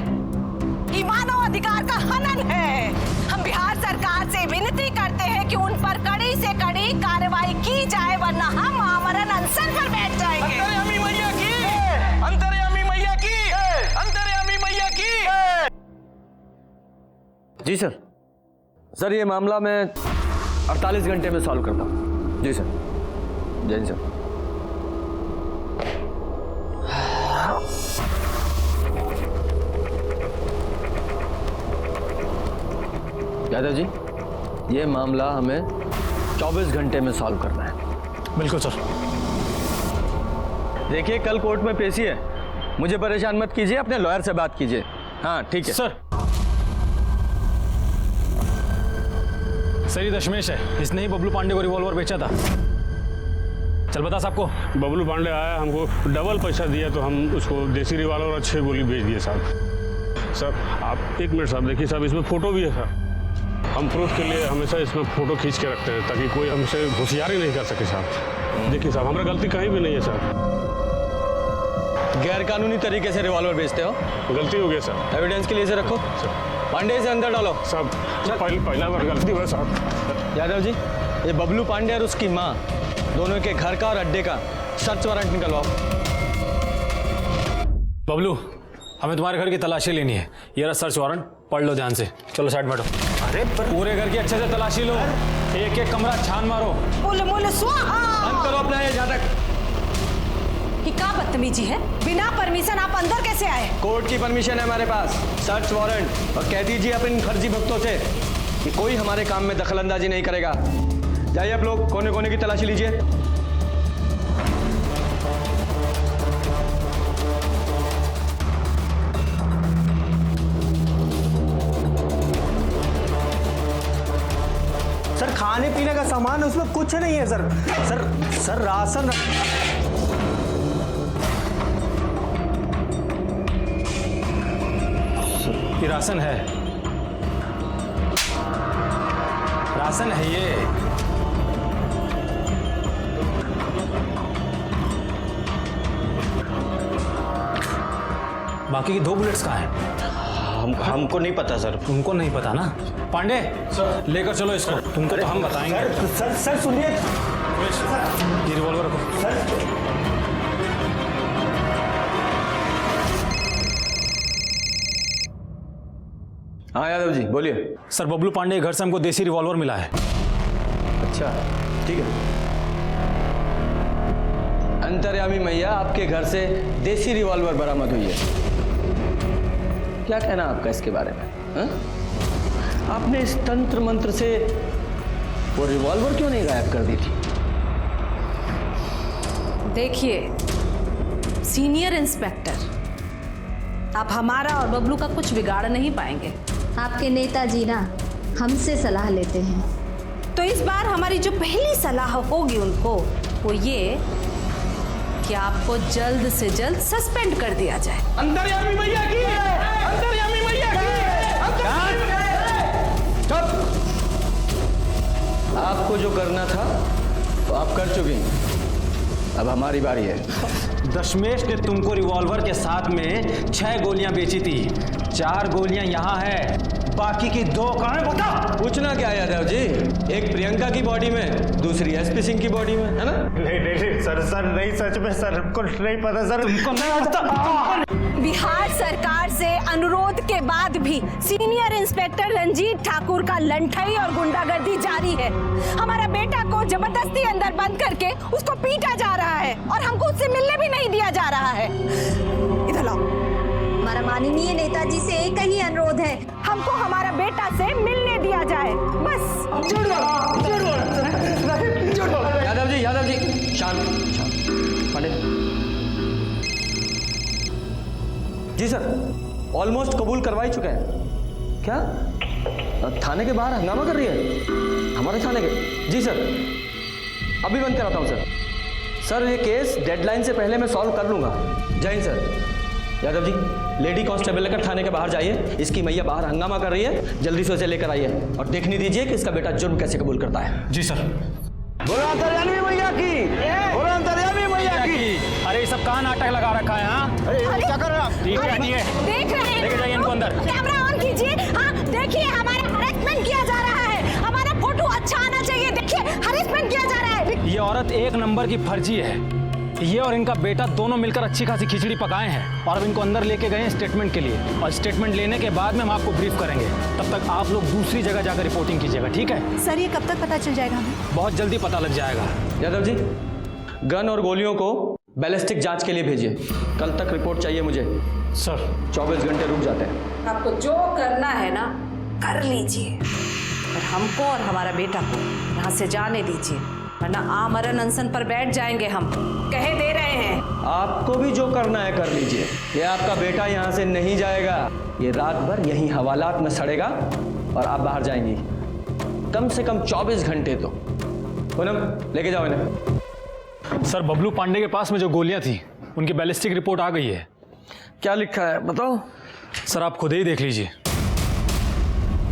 ये मानव अधिकार का हनन है। हम बिहार सरकार से विनती करते हैं कि उन पर कड़ी से कड़ी कार्रवाई की जाए, वरना हम आमरण अनशन पर बैठ जाएंगे। अंतर्यामी मैया की, अंतर्यामी मैया की, अंतर्यामी मैया की। जी सर। सर, ये मामला मैं 48 घंटे में सॉल्व करता हूँ। जी सर। जय सर। यादव जी, ये मामला हमें 24 घंटे में सॉल्व करना है। बिल्कुल सर। देखिए, कल कोर्ट में पेशी है, मुझे परेशान मत कीजिए, अपने लॉयर से बात कीजिए। हाँ, ठीक है सर। सर, ये दशमेश है, इसने ही बबलू पांडे को रिवॉल्वर बेचा था। चल बता साहब को। बबलू पांडे आया, हमको डबल पैसा दिया तो हम उसको देसी रिवॉल्वर और 6 गोली भेज दिए साहब। सर, आप एक मिनट साहब देखिए साहब, इसमें फोटो भी है साहब। हम प्रूफ के लिए हमेशा इसमें फोटो खींच के रखते हैं ताकि कोई हमसे होशियारी नहीं कर सके साहब। देखिए साहब, हमारा गलती कहीं भी नहीं है साहब। गैर कानूनी तरीके से रिवॉल्वर बेचते हो? गलती हो गया सर। एविडेंस के लिए इसे रखो। सर। पांडे से अंदर डालो। साहब पहला बार गलती हुआ साहब। यादव जी, ये बबलू पांडे और उसकी माँ दोनों के घर का और अड्डे का सर्च वारंट निकलवाओ। बबलू, हमें तुम्हारे घर की तलाशी लेनी है। ये रहा सर्च वारंट, पढ़ लो ध्यान से। चलो साइड बैठो। अरे पूरे घर की अच्छे से तलाशी लो, एक एक कमरा छान मारो। बोले बोले स्वाहा। बंद करो अपना ये जातक। कि क्या बदतमीजी है? बिना परमिशन आप अंदर कैसे आए? कोर्ट की परमिशन है हमारे पास, सर्च वारंट। और कह दीजिए अपने फर्जी भक्तों से कि कोई हमारे काम में दखलंदाजी नहीं करेगा। जाइए आप लोग, कोने कोने की तलाशी लीजिए। सर खाने पीने का सामान उसमें कुछ नहीं है सर। Sir ration. ये राशन है, राशन है ये। बाकी की 2 बुलेट्स कहाँ हैं? हमको नहीं पता सर। तुमको नहीं पता ना? पांडे लेकर चलो इसको, तुमको तो हम बताएंगे। सर सुनिए। ये रिवॉल्वर रखो। हाँ यादव जी बोलिए। सर बबलू पांडे के घर से हमको देसी रिवॉल्वर मिला है। अच्छा ठीक है। अंतर्यामी मैया, आपके घर से देसी रिवॉल्वर बरामद हुई है। क्या कहना आपका इसके बारे में? हा? आपने इस तंत्र मंत्र से वो रिवॉल्वर क्यों नहीं गायब कर दी थी? देखिए सीनियर इंस्पेक्टर, आप हमारा और बबलू का कुछ बिगाड़ नहीं पाएंगे। आपके नेताजी ना हमसे सलाह लेते हैं। तो इस बार हमारी जो पहली सलाह होगी उनको वो ये कि आपको जल्द से जल्द सस्पेंड कर दिया जाए। अंतर्यामी मैया की, अंतर्यामी मैया की। आपको जो करना था तो आप कर चुके हैं, अब हमारी बारी है। दशमेश ने तुमको रिवॉल्वर के साथ में 6 गोलियां बेची थी। 4 गोलियां यहाँ है, बाकी की 2 कहाँ है बता? पूछना क्या यादव जी? एक प्रियंका की बॉडी में, दूसरी एसपी सिंह की बॉडी में, है ना? नहीं सर नहीं, सच में सर कुछ नहीं पता सर। तुमको नहीं पता? बिहार सरकार से अनुरोध के बाद भी सीनियर इंस्पेक्टर रंजीत ठाकुर का लंठई और गुंडागर्दी जारी है। हमारा बेटा को जबरदस्ती अंदर बंद करके उसको पीटा जा रहा है और हमको उससे मिलने भी नहीं दिया जा रहा है। इधर लाओ। हमारा माननीय नेताजी से एक ही अनुरोध है, हमको हमारा बेटा से मिलने दिया जाए, बस। यादव जी शांत शांत। पांडे जी सर, ऑलमोस्ट कबूल करवा ही चुके हैं। क्या थाने के बाहर हंगामा कर रही है? हमारे थाने के? जी सर, अभी बंद कराता हूँ सर। ये केस डेडलाइन से पहले मैं सॉल्व कर लूंगा। जय Hind sir. Yadav ji, lady constable लेकर थाने के बाहर जाइए। इसकी मैया बाहर हंगामा कर रही है, जल्दी से उसे लेकर आइए और देखने दीजिए कि इसका बेटा जुर्म कैसे कबूल करता है। जी सर। बोलो अंतर्यामी मैया की, बोलो अंतर्यामी मैया की। अरे ये सब कहाँ नाटक लगा रखा है? हाँ अरे क्या कर रहे हो आप? ठीक है, देख रहे हैं, लेके जाइए इनको अंदर। कैमरा ऑन कीजिए। हाँ देखिए, हमारा हरेसमेंट किया जा रहा है। हमारा फोटो अच्छा आना चाहिए। देखिए हरेसमेंट किया जा रहा है। ये औरत 1 नंबर की फर्जी है। ये और इनका बेटा दोनों मिलकर अच्छी खासी खिचड़ी पकाए हैं और अब इनको अंदर लेके गए हैं स्टेटमेंट के लिए। और स्टेटमेंट लेने के बाद में हम आपको ब्रीफ करेंगे। तब तक आप लोग दूसरी जगह जाकर रिपोर्टिंग कीजिएगा, ठीक है? सर ये कब तक पता चल जाएगा हमें? बहुत जल्दी पता लग जाएगा। यादव जी, गन और गोलियों को बैलिस्टिक जांच के लिए भेजिए। कल तक रिपोर्ट चाहिए मुझे। सर 24 घंटे रुक जाते हैं। आपको जो करना है ना कर लीजिए, और हमको और हमारा बेटा को यहाँ से जाने दीजिए, वरना आमरण अनशन पर बैठ जाएंगे। हम कहे दे रहे हैं। आपको भी जो करना है कर लीजिए। ये आपका बेटा यहाँ से नहीं जाएगा। ये रात भर यहीं हवालात में सड़ेगा और आप बाहर जाएंगी। कम से कम 24 घंटे तो। पूनम लेके जाओ इन्हें। सर बबलू पांडे के पास में जो गोलियां थी उनकी बैलिस्टिक रिपोर्ट आ गई है। क्या लिखा है बताओ? सर आप खुद ही देख लीजिए।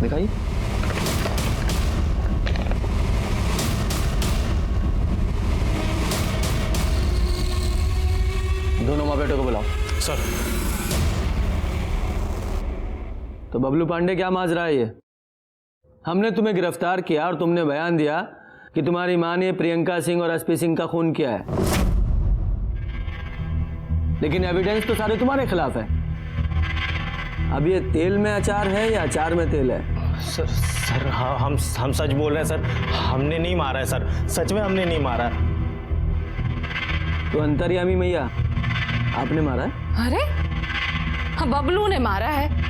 दिखाइए। दोनों माँ बेटों को बुलाओ। सर तो बबलू पांडे क्या माजरा है ये? हमने तुम्हें गिरफ्तार किया और तुमने बयान दिया कि तुम्हारी मां ने प्रियंका सिंह और एसपी सिंह का खून किया है, लेकिन एविडेंस तो सारे तुम्हारे खिलाफ है। अब ये तेल में अचार है या अचार में तेल है? सर हाँ, हम सच बोल रहे हैं सर, हमने नहीं मारा है सर, सच में हमने नहीं मारा है। तो अंतर्यामी मैया आपने मारा है? अरे हाँ, बबलू ने मारा है,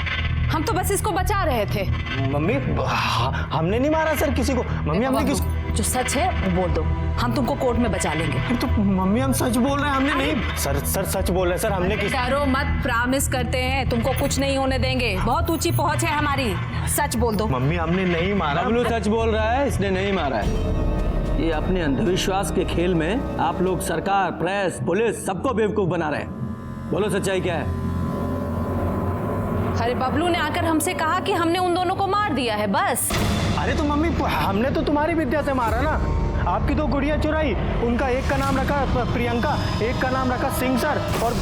हम तो बस इसको बचा रहे थे। मम्मी हमने नहीं मारा सर किसी को। मम्मी हमने किस जो सच है वो बोल दो, हम तुमको कोर्ट में बचा लेंगे। तो मम्मी हम सच बोल रहे हैं, हमने नहीं। सर सच बोल रहे हैं सर, हमने किस डरो मत, प्रॉमिस करते हैं तुमको कुछ नहीं होने देंगे, बहुत ऊंची पहुंच है हमारी। सच बोल दो। मम्मी हमने नहीं मारा। बबलू सच बोल रहा है, इसने नहीं मारा है। ये अपने अंधविश्वास के खेल में आप लोग सरकार, प्रेस, पुलिस सबको बेवकूफ बना रहे हैं। बोलो सच्चाई क्या है? अरे बबलू ने आकर हमसे कहा कि हमने उन दोनों को मार दिया है, बस। अरे तो मम्मी हमने तो तुम्हारी विद्या से मारा ना, आपकी दो गुड़िया चुराई, उनका एक का नाम रखा प्रियंका, एक का नाम रखा सिंह सर, और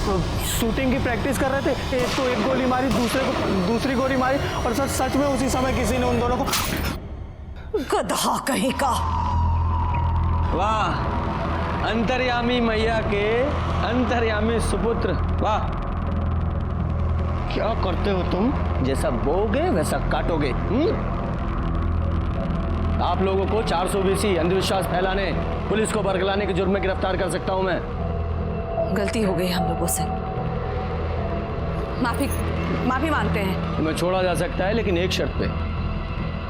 शूटिंग की प्रैक्टिस कर रहे थे, एक को एक गोली मारी, दूसरे को दूसरी गोली मारी, और सर सच में उसी समय किसी ने उन दोनों को। गधा कहीं का। वाह, अंतर्यामी मैया के अंतर्यामी सुपुत्र, वाह। क्या करते हो तुम? जैसा बोगे वैसा काटोगे। आप लोगों को 420 अंधविश्वास फैलाने, पुलिस को बरगलाने के जुर्म में गिरफ्तार कर सकता हूं मैं। गलती हो गई हम लोगों से, माफी मांगते हैं। तुम्हें छोड़ा जा सकता है, लेकिन एक शर्त पे,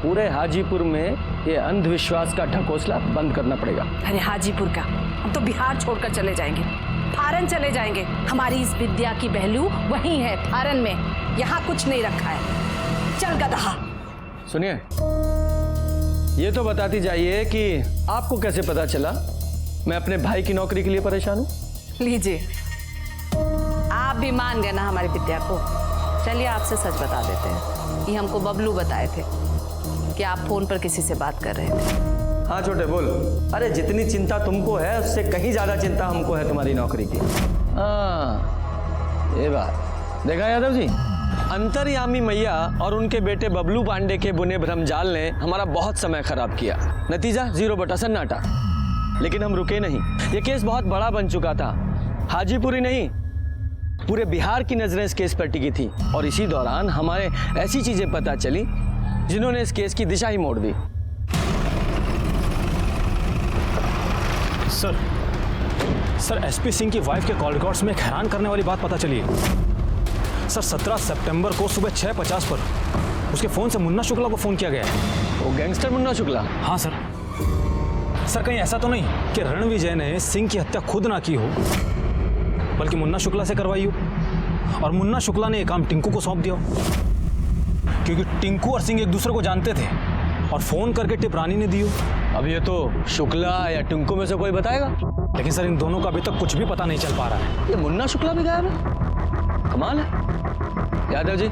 पूरे हाजीपुर में ये अंधविश्वास का ढकोसला बंद करना पड़ेगा। अरे हाजीपुर का, हम तो बिहार छोड़कर चले जाएंगे, फारन चले जाएंगे। हमारी इस विद्या की पहलू वहीं है, फारन में, यहाँ कुछ नहीं रखा है। चल गधा। सुनिए, ये तो बताती जाइए कि आपको कैसे पता चला मैं अपने भाई की नौकरी के लिए परेशान हूँ? लीजिए, आप भी मान गए ना हमारी विद्या को। चलिए आपसे सच बता देते हैं, ये हमको बबलू बताए थे कि आप फोन पर किसी से बात कर रहे थे। हाँ छोटे बोल। अरे जितनी चिंता तुमको है उससे कहीं ज्यादा चिंता हमको है तुम्हारी नौकरी की। हाँ, ये बात देखा यादव जी, अंतर्यामी मैया और उनके बेटे बबलू पांडे के बुने भ्रम जाल ने हमारा बहुत समय खराब किया। नतीजा 0 बटा सन्नाटा। लेकिन हम रुके नहीं, ये केस बहुत बड़ा बन चुका था। हाजीपुर ही नहीं, पूरे बिहार की नजरें इस केस पर टिकी थी, और इसी दौरान हमारे ऐसी चीजें पता चली जिन्होंने इस केस की दिशा ही मोड़ दी। सर एसपी सिंह की वाइफ के कॉल रिकॉर्ड्स में एक हैरान करने वाली बात पता चली है। सर 17 सितंबर को सुबह 6:50 पर उसके फोन से मुन्ना शुक्ला को फोन किया गया है। वो गैंगस्टर मुन्ना शुक्ला? हाँ सर। सर कहीं ऐसा तो नहीं कि रणविजय ने सिंह की हत्या खुद ना की हो, बल्कि मुन्ना शुक्ला से करवाई हो, और मुन्ना शुक्ला ने ये काम टिंकू को सौंप दिया हो, क्योंकि टिंकू और सिंह एक दूसरे को जानते थे, और फोन करके टिप रानी ने दी हो। अब ये तो शुक्ला या टिंकू में से कोई बताएगा। लेकिन सर इन दोनों का अभी तक कुछ भी पता नहीं चल पा रहा है। ये मुन्ना शुक्ला भी गायब है, कमाल है। यादव जी,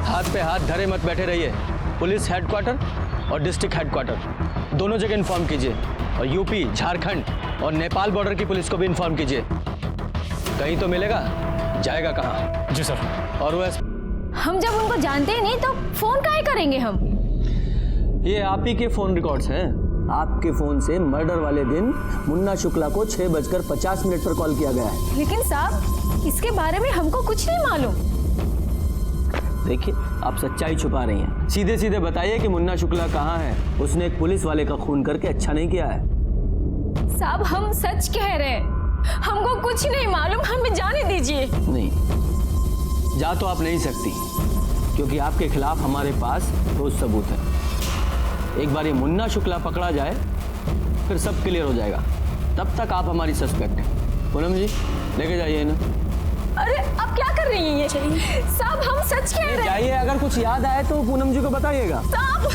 हाथ पे हाथ धरे मत बैठे रहिए। पुलिस हेडक्वार्टर और डिस्ट्रिक्ट हेडक्वार्टर दोनों जगह इन्फॉर्म कीजिए, और यूपी, झारखंड और नेपाल बॉर्डर की पुलिस को भी इन्फॉर्म कीजिए। कहीं तो मिलेगा, जाएगा कहाँ? जी सर। और वैसे हम जब उनको जानते ही नहीं तो फोन काहे करेंगे हम? ये आप ही के फोन रिकॉर्ड्स हैं। आपके फोन से मर्डर वाले दिन मुन्ना शुक्ला को 6:50 पर कॉल किया गया है। लेकिन साहब, इसके बारे में हमको कुछ नहीं मालूम। देखिए, आप सच्चाई छुपा रही हैं। सीधे सीधे बताइए कि मुन्ना शुक्ला कहाँ है। उसने एक पुलिस वाले का खून करके अच्छा नहीं किया है। साहब हम सच कह रहे हैं, हमको कुछ नहीं मालूम, हमें जाने दीजिए। नहीं, जा तो आप नहीं सकती, क्योंकि आपके खिलाफ हमारे पास ठोस सबूत है। एक बार ये मुन्ना शुक्ला पकड़ा जाए फिर सब क्लियर हो जाएगा। तब तक आप हमारी सस्पेक्ट हैं। पूनम जी, लेके जाइए ना। अरे आप क्या कर रही हैं? साहब हम सच कह रहे हैं। जाइए, अगर कुछ याद आए तो पूनम जी को बताइएगा। साहब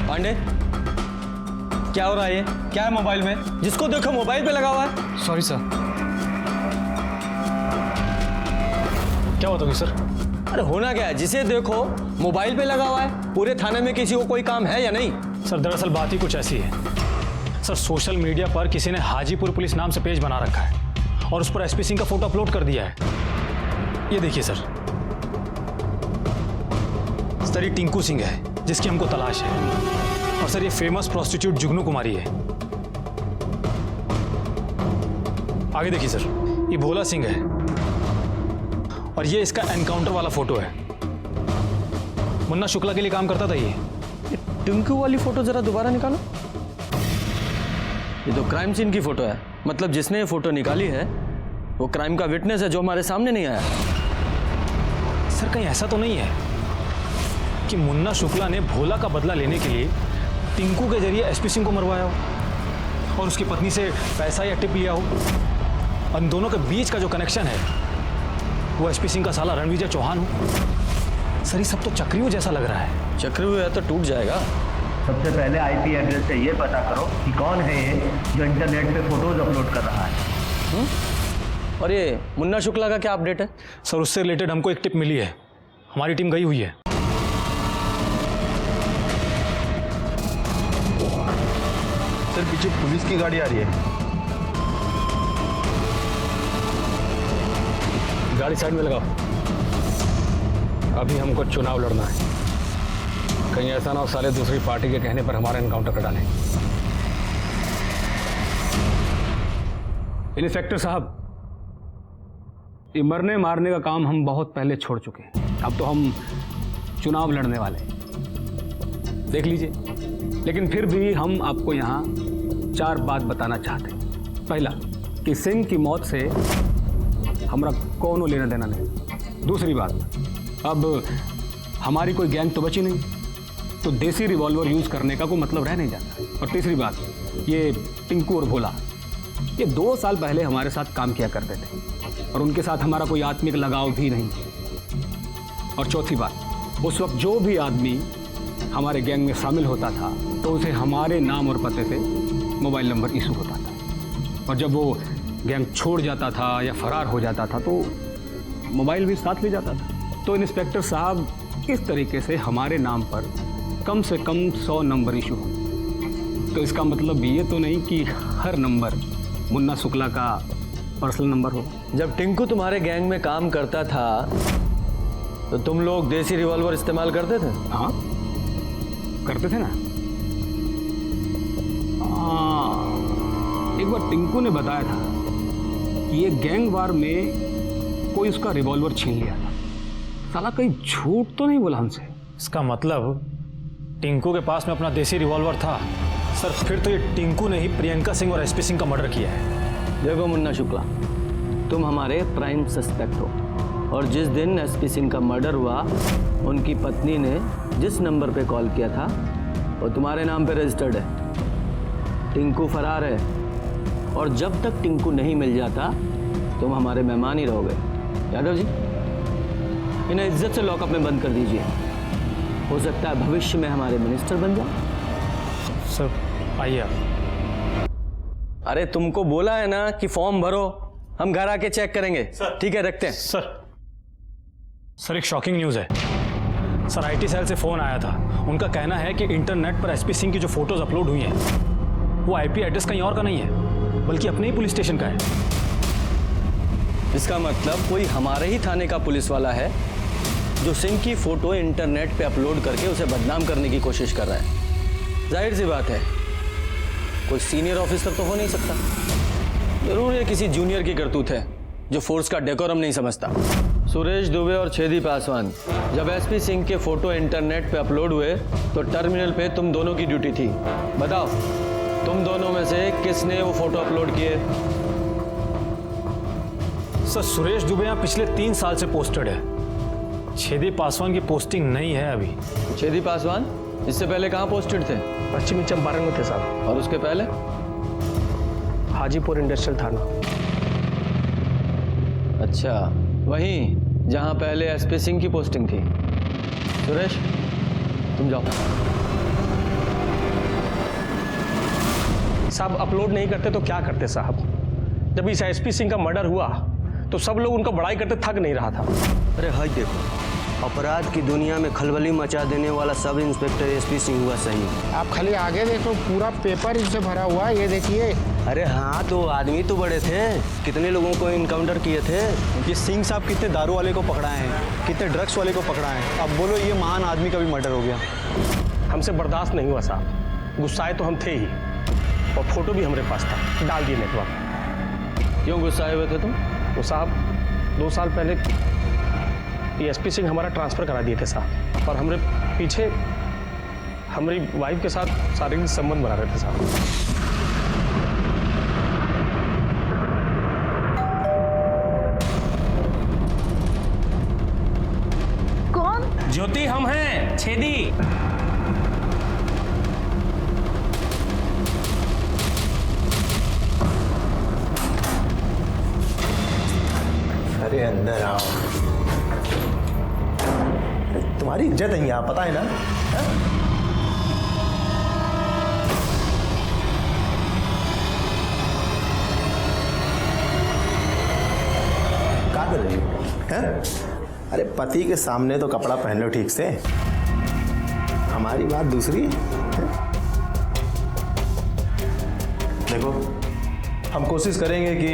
पांडे, क्या हो रहा है? ये क्या है मोबाइल में? जिसको देखो मोबाइल पे लगा हुआ है। Sorry sir. क्या बात होगी सर? अरे होना क्या है, जिसे देखो मोबाइल पे लगा हुआ है। पूरे थाने में किसी को कोई काम है या नहीं? सर दरअसल बात ही कुछ ऐसी है सर, सोशल मीडिया पर किसी ने हाजीपुर पुलिस नाम से पेज बना रखा है और उस पर एसपी सिंह का फोटो अपलोड कर दिया है। ये देखिए सर, ये टिंकू सिंह है जिसकी हमको तलाश है। और सर ये फेमस प्रोस्टिट्यूट जुगनू कुमारी है। आगे देखिए सर, ये भोला सिंह है और ये इसका एनकाउंटर वाला फोटो है। मुन्ना शुक्ला के लिए काम करता था ये। टिंकू वाली फोटो जरा दोबारा निकालो। ये तो क्राइम सीन की फोटो है, मतलब जिसने ये फोटो निकाली है वो क्राइम का विटनेस है जो हमारे सामने नहीं आया। सर कहीं ऐसा तो नहीं है कि मुन्ना शुक्ला ने भोला का बदला लेने के लिए टिंकू के जरिए एसपी सिंह को मरवाया हो और उसकी पत्नी से पैसा या टिप लिया हो। उन दोनों के बीच का जो कनेक्शन है वो एसपी सिंह का साला रणविजय चौहान हो। सर ये सब तो चक्रव्यूह जैसा लग रहा है। चक्रव्यूह है तो टूट जाएगा। सबसे पहले आईपी एड्रेस से ये पता करो कि कौन है ये जो इंटरनेट पे फोटोज अपलोड कर रहा है। और ये मुन्ना शुक्ला का क्या अपडेट है? सर उससे रिलेटेड हमको एक टिप मिली है, हमारी टीम गई हुई है। सर पीछे पुलिस की गाड़ी आ रही है। गाड़ी साइड में लगाओ, अभी हमको चुनाव लड़ना है। कहीं ऐसा ना हो साले दूसरी पार्टी के कहने पर हमारा एनकाउंटर कर डालें। इंस्पेक्टर साहब, ये मरने मारने का काम हम बहुत पहले छोड़ चुके हैं। अब तो हम चुनाव लड़ने वाले हैं, देख लीजिए। लेकिन फिर भी हम आपको यहाँ 4 बात बताना चाहते हैं। पहला कि सिंह की मौत से हमारा कोनो लेना देना नहीं। दूसरी बात, अब हमारी कोई गैंग तो बची नहीं, तो देसी रिवॉल्वर यूज़ करने का कोई मतलब रह नहीं जाता। और तीसरी बात, ये टिंकू और भोला ये 2 साल पहले हमारे साथ काम किया करते थे और उनके साथ हमारा कोई आत्मिक लगाव भी नहीं। और चौथी बात, उस वक्त जो भी आदमी हमारे गैंग में शामिल होता था तो उसे हमारे नाम और पते से मोबाइल नंबर इशू होता था। और जब वो गैंग छोड़ जाता था या फरार हो जाता था तो मोबाइल भी साथ ले जाता था। तो इंस्पेक्टर साहब, इस तरीके से हमारे नाम पर कम से कम 100 नंबर इशू हो। तो इसका मतलब ये तो नहीं कि हर नंबर मुन्ना शुक्ला का पर्सनल नंबर हो। जब टिंकू तुम्हारे गैंग में काम करता था तो तुम लोग देसी रिवॉल्वर इस्तेमाल करते थे? हाँ करते थे ना। एक बार टिंकू ने बताया था कि ये गैंग वार में कोई उसका रिवॉल्वर छीन लिया था। साला कहीं झूठ तो नहीं बोला हमसे? इसका मतलब टिंकू के पास में अपना देसी रिवॉल्वर था। सर फिर तो ये टिंकू ने ही प्रियंका सिंह और एसपी सिंह का मर्डर किया है। देखो मुन्ना शुक्ला, तुम हमारे प्राइम सस्पेक्ट हो और जिस दिन एसपी सिंह का मर्डर हुआ उनकी पत्नी ने जिस नंबर पे कॉल किया था वो तुम्हारे नाम पे रजिस्टर्ड है। टिंकू फरार है और जब तक टिंकू नहीं मिल जाता तुम हमारे मेहमान ही रहोगे। यादव जी, इन्हें इज्जत से लॉकअप में बंद कर दीजिए। हो सकता है भविष्य में हमारे मिनिस्टर बन जाओ। सर आइए आप। अरे तुमको बोला है ना कि फॉर्म भरो, हम घर आके चेक करेंगे। ठीक है, रखते हैं। सर एक शॉकिंग न्यूज़ है। सर आईटी सेल से फ़ोन आया था। उनका कहना है कि इंटरनेट पर एसपी सिंह की जो फोटोज अपलोड हुई हैं वो आईपी एड्रेस कहीं और का नहीं है बल्कि अपने ही पुलिस स्टेशन का है। इसका मतलब कोई हमारे ही थाने का पुलिस वाला है जो सिंह की फोटो इंटरनेट पे अपलोड करके उसे बदनाम करने की कोशिश कर रहा है। जाहिर सी बात है कोई सीनियर ऑफिसर तो हो नहीं सकता। जरूर ये किसी जूनियर की करतूत है जो फोर्स का डेकोरम नहीं समझता। सुरेश दुबे और छेदी पासवान, जब एसपी सिंह के फोटो इंटरनेट पे अपलोड हुए तो टर्मिनल पे तुम दोनों की ड्यूटी थी। बताओ तुम दोनों में से किसने वो फोटो अपलोड किए? सर सुरेश दुबे यहाँ पिछले 3 साल से पोस्टेड है। छेदी पासवान की पोस्टिंग नहीं है अभी। छेदी पासवान इससे पहले कहाँ पोस्टेड थे? पश्चिमी चंपारण में थे साहब। और उसके पहले? हाजीपुर इंडस्ट्रियल थाना। अच्छा, वहीं जहां पहले एसपी सिंह की पोस्टिंग थी। सुरेश तुम जाओ। साहब अपलोड नहीं करते तो क्या करते साहब? जब इस एसपी सिंह का मर्डर हुआ तो सब लोग उनका बड़ाई करते थक नहीं रहा था। अरे हाय देखो, अपराध की दुनिया में खलबली मचा देने वाला सब इंस्पेक्टर एसपी सिंह हुआ सही। आप खाली आगे देखो, पूरा पेपर इससे भरा हुआ है, ये देखिए। अरे हाँ, तो आदमी तो बड़े थे, कितने लोगों को इनकाउंटर किए थे। ये सिंह साहब कितने दारू वाले को पकड़ाए हैं, कितने ड्रग्स वाले को पकड़ाए हैं। अब बोलो ये महान आदमी का भी मर्डर हो गया। हमसे बर्दाश्त नहीं हुआ साहब, गुस्साए तो हम थे ही, और फोटो भी हमारे पास था, डाल दिए नेटवर्क। क्यों गुस्साए हुए थे तुम? तो साहब 2 साल पहले एसपी सिंह हमारा ट्रांसफ़र करा दिए थे साहब, और हमारे पीछे हमारी वाइफ के साथ शारीरिक संबंध बना रहे थे साहब। ज्योति, हम हैं छेदी। अरे अंदर आओ, तुम्हारी इज्जत है यहाँ, पता है ना? क्या कर रही हो? अरे पति के सामने तो कपड़ा पहन लो ठीक से, हमारी बात दूसरी है। देखो, हम कोशिश करेंगे कि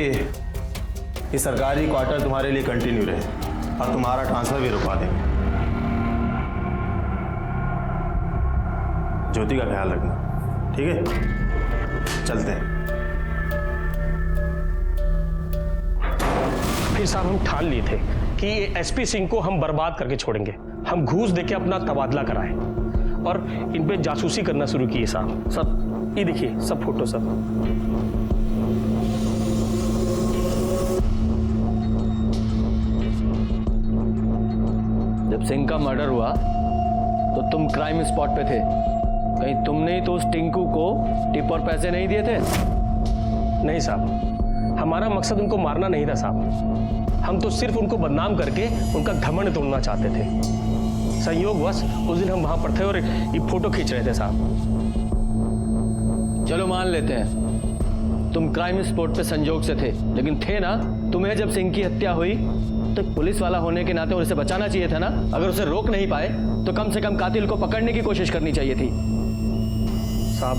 ये सरकारी क्वार्टर तुम्हारे लिए कंटिन्यू रहे और तुम्हारा ट्रांसफर भी रुकवा देंगे। ज्योति का ख्याल रखना, ठीक है? चलते हैं। फिर साहब हम ठान लिए थे कि एसपी सिंह को हम बर्बाद करके छोड़ेंगे। हम घूस देके अपना तबादला कराए और इन पे जासूसी करना शुरू किए साहब। सब ये देखिए, सब फोटो सब। जब सिंह का मर्डर हुआ तो तुम क्राइम स्पॉट पे थे, कहीं तुमने ही तो उस टिंकू को टिप और पैसे नहीं दिए थे? नहीं साहब, हमारा मकसद उनको मारना नहीं था साहब, हम तो सिर्फ उनको बदनाम करके उनका घमंड तोड़ना चाहते थे। संयोगवश उस दिन हम वहां पर थे और ये फोटो खींच रहे थे साहब। चलो मान लेते हैं तुम क्राइम स्पॉट पे संजोग से थे, लेकिन थे ना? तुम्हें जब सिंह की हत्या हुई तो पुलिस वाला होने के नाते उसे बचाना चाहिए था ना? अगर उसे रोक नहीं पाए तो कम से कम कातिल को पकड़ने की कोशिश करनी चाहिए थी। साहब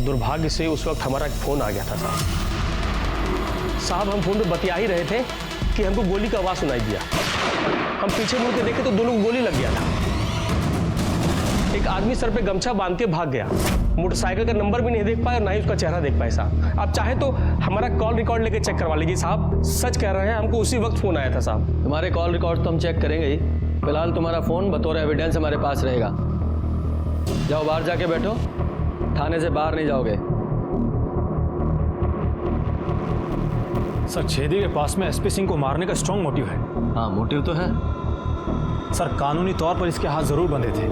दुर्भाग्य से उस वक्त हमारा एक फोन आ गया था साहब। हम फोन पे बतिया ही रहे थे कि हमको गोली का आवाज सुनाई दिया। हम पीछे मुड़ के देखे तो दोनों को गोली लग गया था। एक आदमी सर पे गमछा बांध के भाग गया, मोटरसाइकिल का नंबर भी नहीं देख पाए और ना ही उसका चेहरा देख पाए साहब। आप चाहे तो हमारा कॉल रिकॉर्ड लेके चेक करवा लीजिए साहब, सच कह रहे हैं, हमको उसी वक्त फोन आया था साहब। तुम्हारे कॉल रिकॉर्ड तो हम चेक करेंगे ही, फिलहाल तुम्हारा फोन बतौर एविडेंस हमारे पास रहेगा। जाओ बाहर जाके बैठो, थाने से बाहर नहीं जाओगे। सर, छेदी के पास में एसपी सिंह को मारने का स्ट्रॉन्ग मोटिव है। हाँ, मोटिव तो है सर। कानूनी तौर पर इसके हाथ जरूर बंधे थे,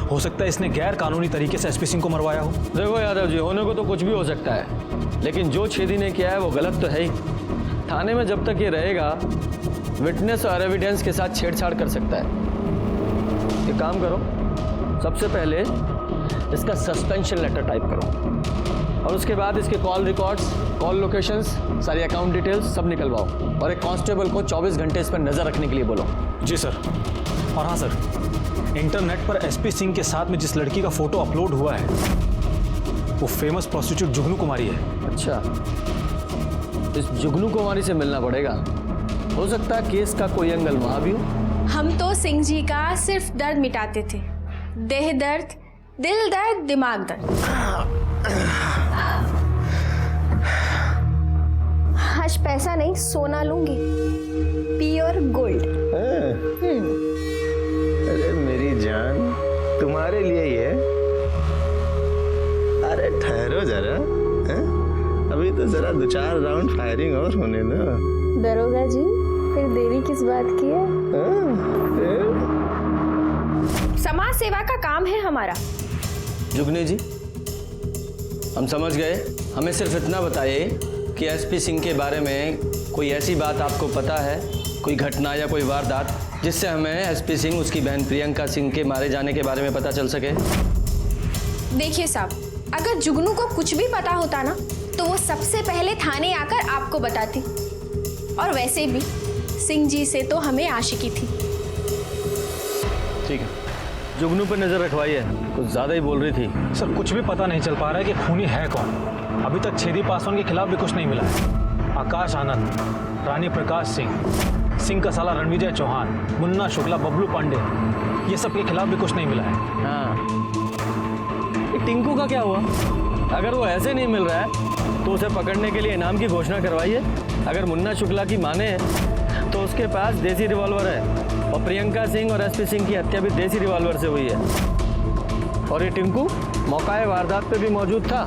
हो सकता है इसने गैर कानूनी तरीके से एसपी सिंह को मरवाया हो। देखो यादव जी, होने को तो कुछ भी हो सकता है, लेकिन जो छेदी ने किया है वो गलत तो है ही। थाने में जब तक ये रहेगा विटनेस और एविडेंस के साथ छेड़छाड़ कर सकता है। एक काम करो, सबसे पहले इसका सस्पेंशन लेटर टाइप करो और उसके बाद इसके कॉल रिकॉर्ड्स, कॉल लोकेशंस, सारी अकाउंट डिटेल्स सब निकलवाओ और एक कांस्टेबल को 24 घंटे इस पर नजर रखने के लिए बोलो। जी सर। और हाँ सर, इंटरनेट पर एसपी सिंह के साथ में जिस लड़की का फोटो अपलोड हुआ है वो फेमस प्रोस्टिट्यूट जुगनू कुमारी है। अच्छा, इस जुगनू कुमारी से मिलना पड़ेगा, हो सकता है केस का कोई एंगल वहां भी हो। हम तो सिंह जी का सिर्फ दर्द मिटाते थे, देह दर्द, दिल दर्द, दिमाग दर्द। आज पैसा नहीं, सोना लूंगी, प्योर गोल्ड। अरे मेरी जान, तुम्हारे लिए ही है। अरे ठहरो जरा, अभी तो जरा 2-4 राउंड फायरिंग और होने दो। दरोगा जी, फिर देरी किस बात की है? समाज सेवा का काम है हमारा। जुगनी जी, हम समझ गए, हमें सिर्फ इतना बताइए कि एसपी सिंह के बारे में कोई ऐसी बात आपको पता है, कोई घटना या कोई वारदात जिससे हमें एसपी सिंह, उसकी बहन प्रियंका सिंह के मारे जाने के बारे में पता चल सके? देखिए साहब, अगर जुगनू को कुछ भी पता होता ना तो वो सबसे पहले थाने आकर आपको बताती। और वैसे भी सिंह जी से तो हमें आशिकी थी। ठीक है, जुगनू पर नजर रखवाइए, कुछ ज्यादा ही बोल रही थी। सर कुछ भी पता नहीं चल पा रहा है कि खूनी है कौन। अभी तक छेदी पासवान के खिलाफ भी कुछ नहीं मिला है। आकाश आनंद, रानी प्रकाश सिंह, सिंह का साला रणविजय चौहान, मुन्ना शुक्ला, बबलू पांडे, ये सब के खिलाफ भी कुछ नहीं मिला है। हाँ, टिंकू का क्या हुआ? अगर वो ऐसे नहीं मिल रहा है तो उसे पकड़ने के लिए इनाम की घोषणा करवाइए। अगर मुन्ना शुक्ला की माने तो उसके पास देसी रिवॉल्वर है, और प्रियंका सिंह और एसपी सिंह की हत्या भी देसी रिवॉल्वर से हुई है। और ये टिंकू मौका वारदात पे भी मौजूद था,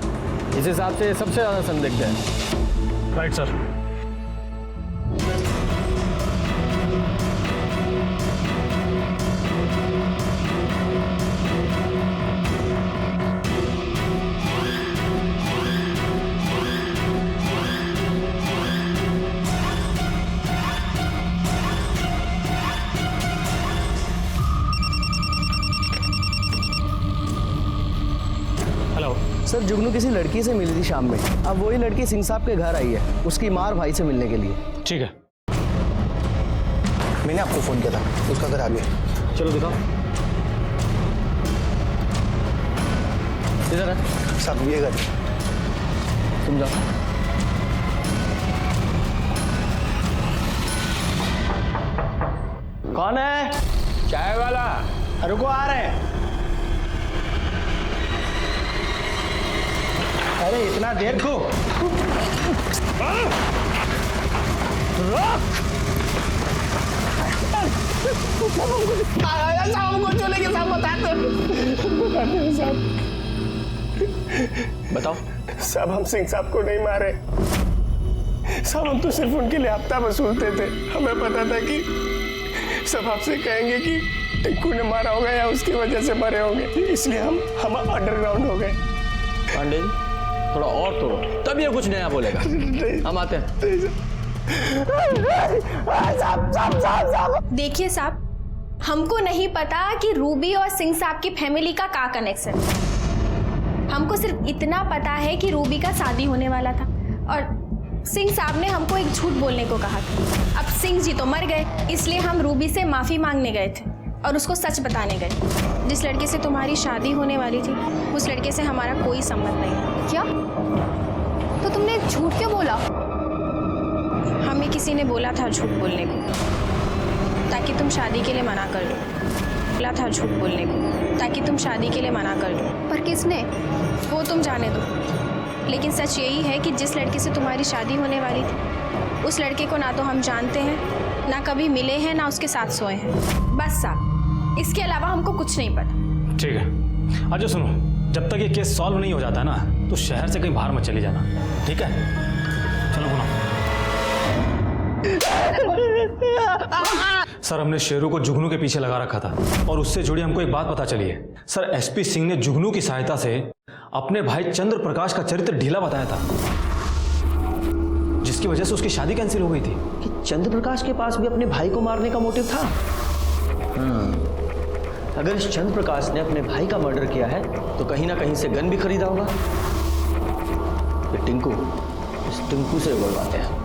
इस हिसाब से सबसे ज्यादा संदिग्ध है। Right sir. सर जुगनू किसी लड़की से मिली थी शाम में, अब वही लड़की सिंह साहब के घर आई है उसकी मार भाई से मिलने के लिए। ठीक है, मैंने आपको फोन किया था, उसका घर आ गया। चलो दिखाओ। इधर है साहब, ये घर। तुम जाओ। कौन है? चाय वाला। रुको, आ रहे हैं। अरे इतना देर को बताओ। साहब हम सिंह साहब को नहीं मारे साहब, हम तो सिर्फ उनके लिए हफ्ता वसूलते थे। हमें पता था कि सब आपसे कहेंगे कि टिंकू ने मारा होगा या उसकी वजह से मरे होंगे, इसलिए हम अंडरग्राउंड हो गए। पांडे जी थोड़ा और तोड़ो, तब ये कुछ नया बोलेगा। हम आते हैं। देखिए साहब, हमको नहीं पता कि रूबी और सिंह साहब की फैमिली का क्या कनेक्शन है। हमको सिर्फ इतना पता है कि रूबी का शादी होने वाला था और सिंह साहब ने हमको एक झूठ बोलने को कहा था। अब सिंह जी तो मर गए, इसलिए हम रूबी से माफी मांगने गए थे और उसको सच बताने गए। जिस लड़के से तुम्हारी शादी होने वाली थी उस लड़के से हमारा कोई संबंध नहीं है। क्या? तो तुमने झूठ क्यों बोला? हमें किसी ने बोला था झूठ बोलने को ताकि तुम शादी के लिए मना कर दो। बोला था झूठ बोलने को ताकि तुम शादी के लिए मना कर दो। पर किसने? वो तुम जाने दो, लेकिन सच यही है कि जिस लड़के से तुम्हारी शादी होने वाली थी उस लड़के को ना तो हम जानते हैं, ना कभी मिले हैं, ना उसके साथ सोए हैं। बस साहब, इसके अलावा हमको कुछ नहीं पता। ठीक है, अच्छा सुनो, जब तक ये केस सॉल्व नहीं हो जाता ना तो शहर से कहीं बाहर मत चली जाना, ठीक है? चलो बोलो। सर हमने शेरू को जुगनू के पीछे लगा रखा था और उससे जुड़ी हमको एक बात पता चली है। सर एसपी सिंह ने जुगनू की सहायता से अपने भाई चंद्र प्रकाश का चरित्र ढीला बताया था, जिसकी वजह से उसकी शादी कैंसिल हो गई थी। कि चंद्र प्रकाश के पास भी अपने भाई को मारने का मोटिव था। अगर इस चंद्र प्रकाश ने अपने भाई का मर्डर किया है तो कहीं ना कहीं से गन भी खरीदा होगा। ये टिंकू, इस टिंकू से बुलवाते हैं।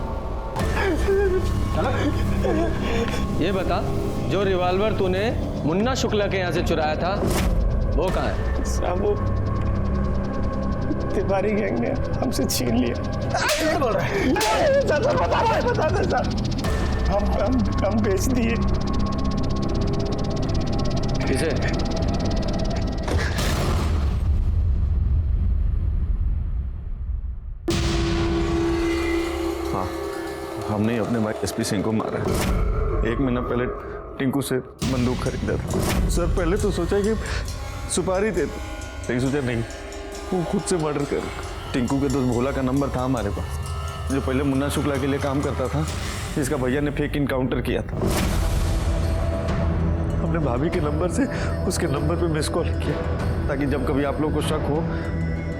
ये बता, जो रिवॉल्वर तूने मुन्ना शुक्ला के यहाँ से चुराया था वो कहाँ है? साहब वो तिवारी गैंग ने हमसे छीन लिया। बोल रहा है बता दे साहब, हम बेच दिए। किसे? हाँ, हमने अपने भाई एसपी सिंह को मारा। 1 महीना पहले टिंकू से बंदूक खरीदा था। सर पहले तो सोचा कि सुपारी दे दो, लेकिन सोचा नहीं, वो खुद से मर्डर कर। टिंकू के दोस्त भोला का नंबर था हमारे पास, जो पहले मुन्ना शुक्ला के लिए काम करता था, जिसका भैया ने फेक इनकाउंटर किया था। हमने भाभी के नंबर से उसके नंबर पे मिस कॉल किया ताकि जब कभी आप लोग को शक हो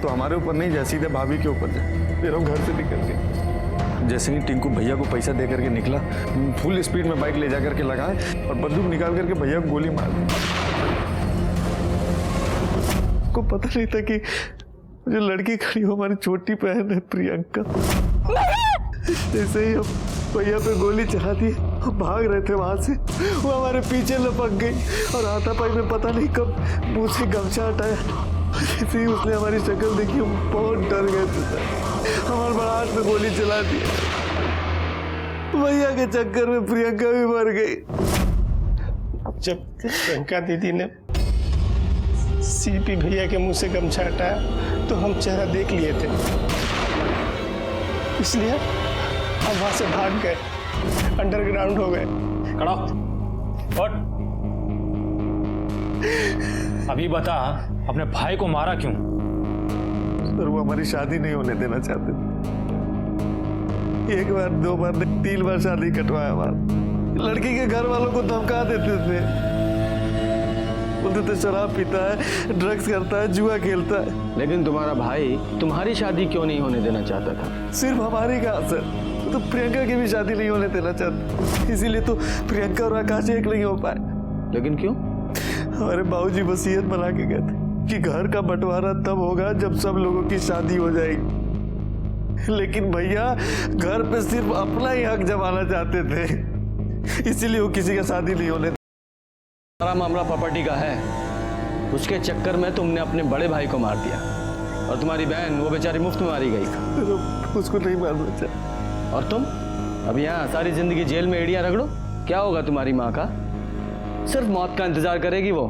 तो हमारे ऊपर नहीं जाए, सीधे भाभी के ऊपर जाए। फिर हम घर से निकल गए। जैसे ही टिंकू भैया को पैसा दे करके निकला, फुल स्पीड में बाइक ले जा करके लगाए और बंदूक निकाल करके भैया को गोली मार दी। को पता नहीं था कि जो लड़की खड़ी हो हमारी छोटी बहन है प्रियंका। जैसे ही हम भैया पे गोली चला दी, हम भाग रहे थे वहां से, वो हमारे पीछे लपक गई और हाथापाई में पता नहीं कब मुंह से गमछा हटाया, जैसे ही उसने हमारी शक्ल देखी हम बहुत डर गए थे सर। हमारे बड़ाट में गोली चला दी। भैया के चक्कर में प्रियंका भी मर गई। जब प्रियंका दीदी ने सीपी भैया के मुंह से गमछा हटाया तो हम चेहरा देख लिए थे, इसलिए हम वहां से भाग गए, अंडरग्राउंड हो गए। खड़ा उठ। अभी बता, अपने भाई को मारा क्यों? सर वो हमारी शादी नहीं होने देना चाहते थे। एक बार, दो बार, 3 बार शादी कटवाया हमारा। लड़की के घर वालों को धमका देते थे, बोलते थे शराब पीता है, ड्रग्स करता है, जुआ खेलता है। लेकिन तुम्हारा भाई तुम्हारी शादी क्यों नहीं होने देना चाहता था? सिर्फ हमारी कहा सर, तो प्रियंका की भी शादी नहीं होने देना चाहता, इसीलिए तो प्रियंका और आकाश एक नहीं हो पाए। लेकिन क्यों? हमारे बाबूजी वसीयत बना के गए थे कि घर का बंटवारा तब होगा जब सब लोगों की शादी हो जाएगी। लेकिन भैया घर पे सिर्फ अपना ही हक जमाना चाहते थे, इसीलिए वो किसी का शादी नहीं होने। सारा मामला प्रॉपर्टी का है, उसके चक्कर में तुमने अपने बड़े भाई को मार दिया और तुम्हारी बहन वो बेचारी मुफ्त में मारी गई। उसको नहीं मारना चाहिए। और तुम अब यहाँ सारी जिंदगी जेल में एड़ियां रगड़ो, क्या होगा तुम्हारी माँ का? सिर्फ मौत का इंतजार करेगी वो।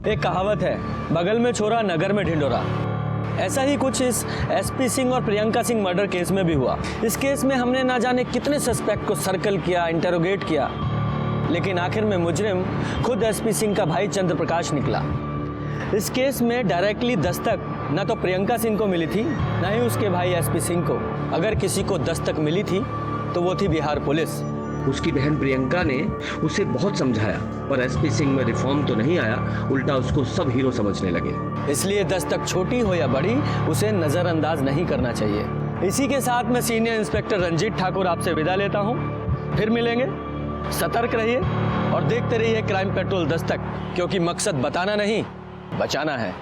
एक कहावत है, बगल में छोरा नगर में ढिंडोरा। ऐसा ही कुछ इस एसपी सिंह और प्रियंका सिंह मर्डर केस में भी हुआ। इस केस में हमने ना जाने कितने सस्पेक्ट को सर्कल किया, इंटरोगेट किया, लेकिन आखिर में मुजरिम खुद एसपी सिंह का भाई चंद्र प्रकाश निकला। इस केस में डायरेक्टली दस्तक ना तो प्रियंका सिंह को मिली थी, ना ही उसके भाई एसपी सिंह को। अगर किसी को दस्तक मिली थी तो वो थी बिहार पुलिस। उसकी बहन प्रियंका ने उसे बहुत समझाया, पर एसपी सिंह में रिफॉर्म तो नहीं आया, उल्टा उसको सब हीरो समझने लगे। इसलिए दस्तक छोटी हो या बड़ी, उसे नजरअंदाज नहीं करना चाहिए। इसी के साथ मैं सीनियर इंस्पेक्टर रंजीत ठाकुर आपसे विदा लेता हूँ। फिर मिलेंगे। सतर्क रहिए और देखते रहिए क्राइम पेट्रोल दस्तक, क्योंकि मकसद बताना नहीं, बचाना है।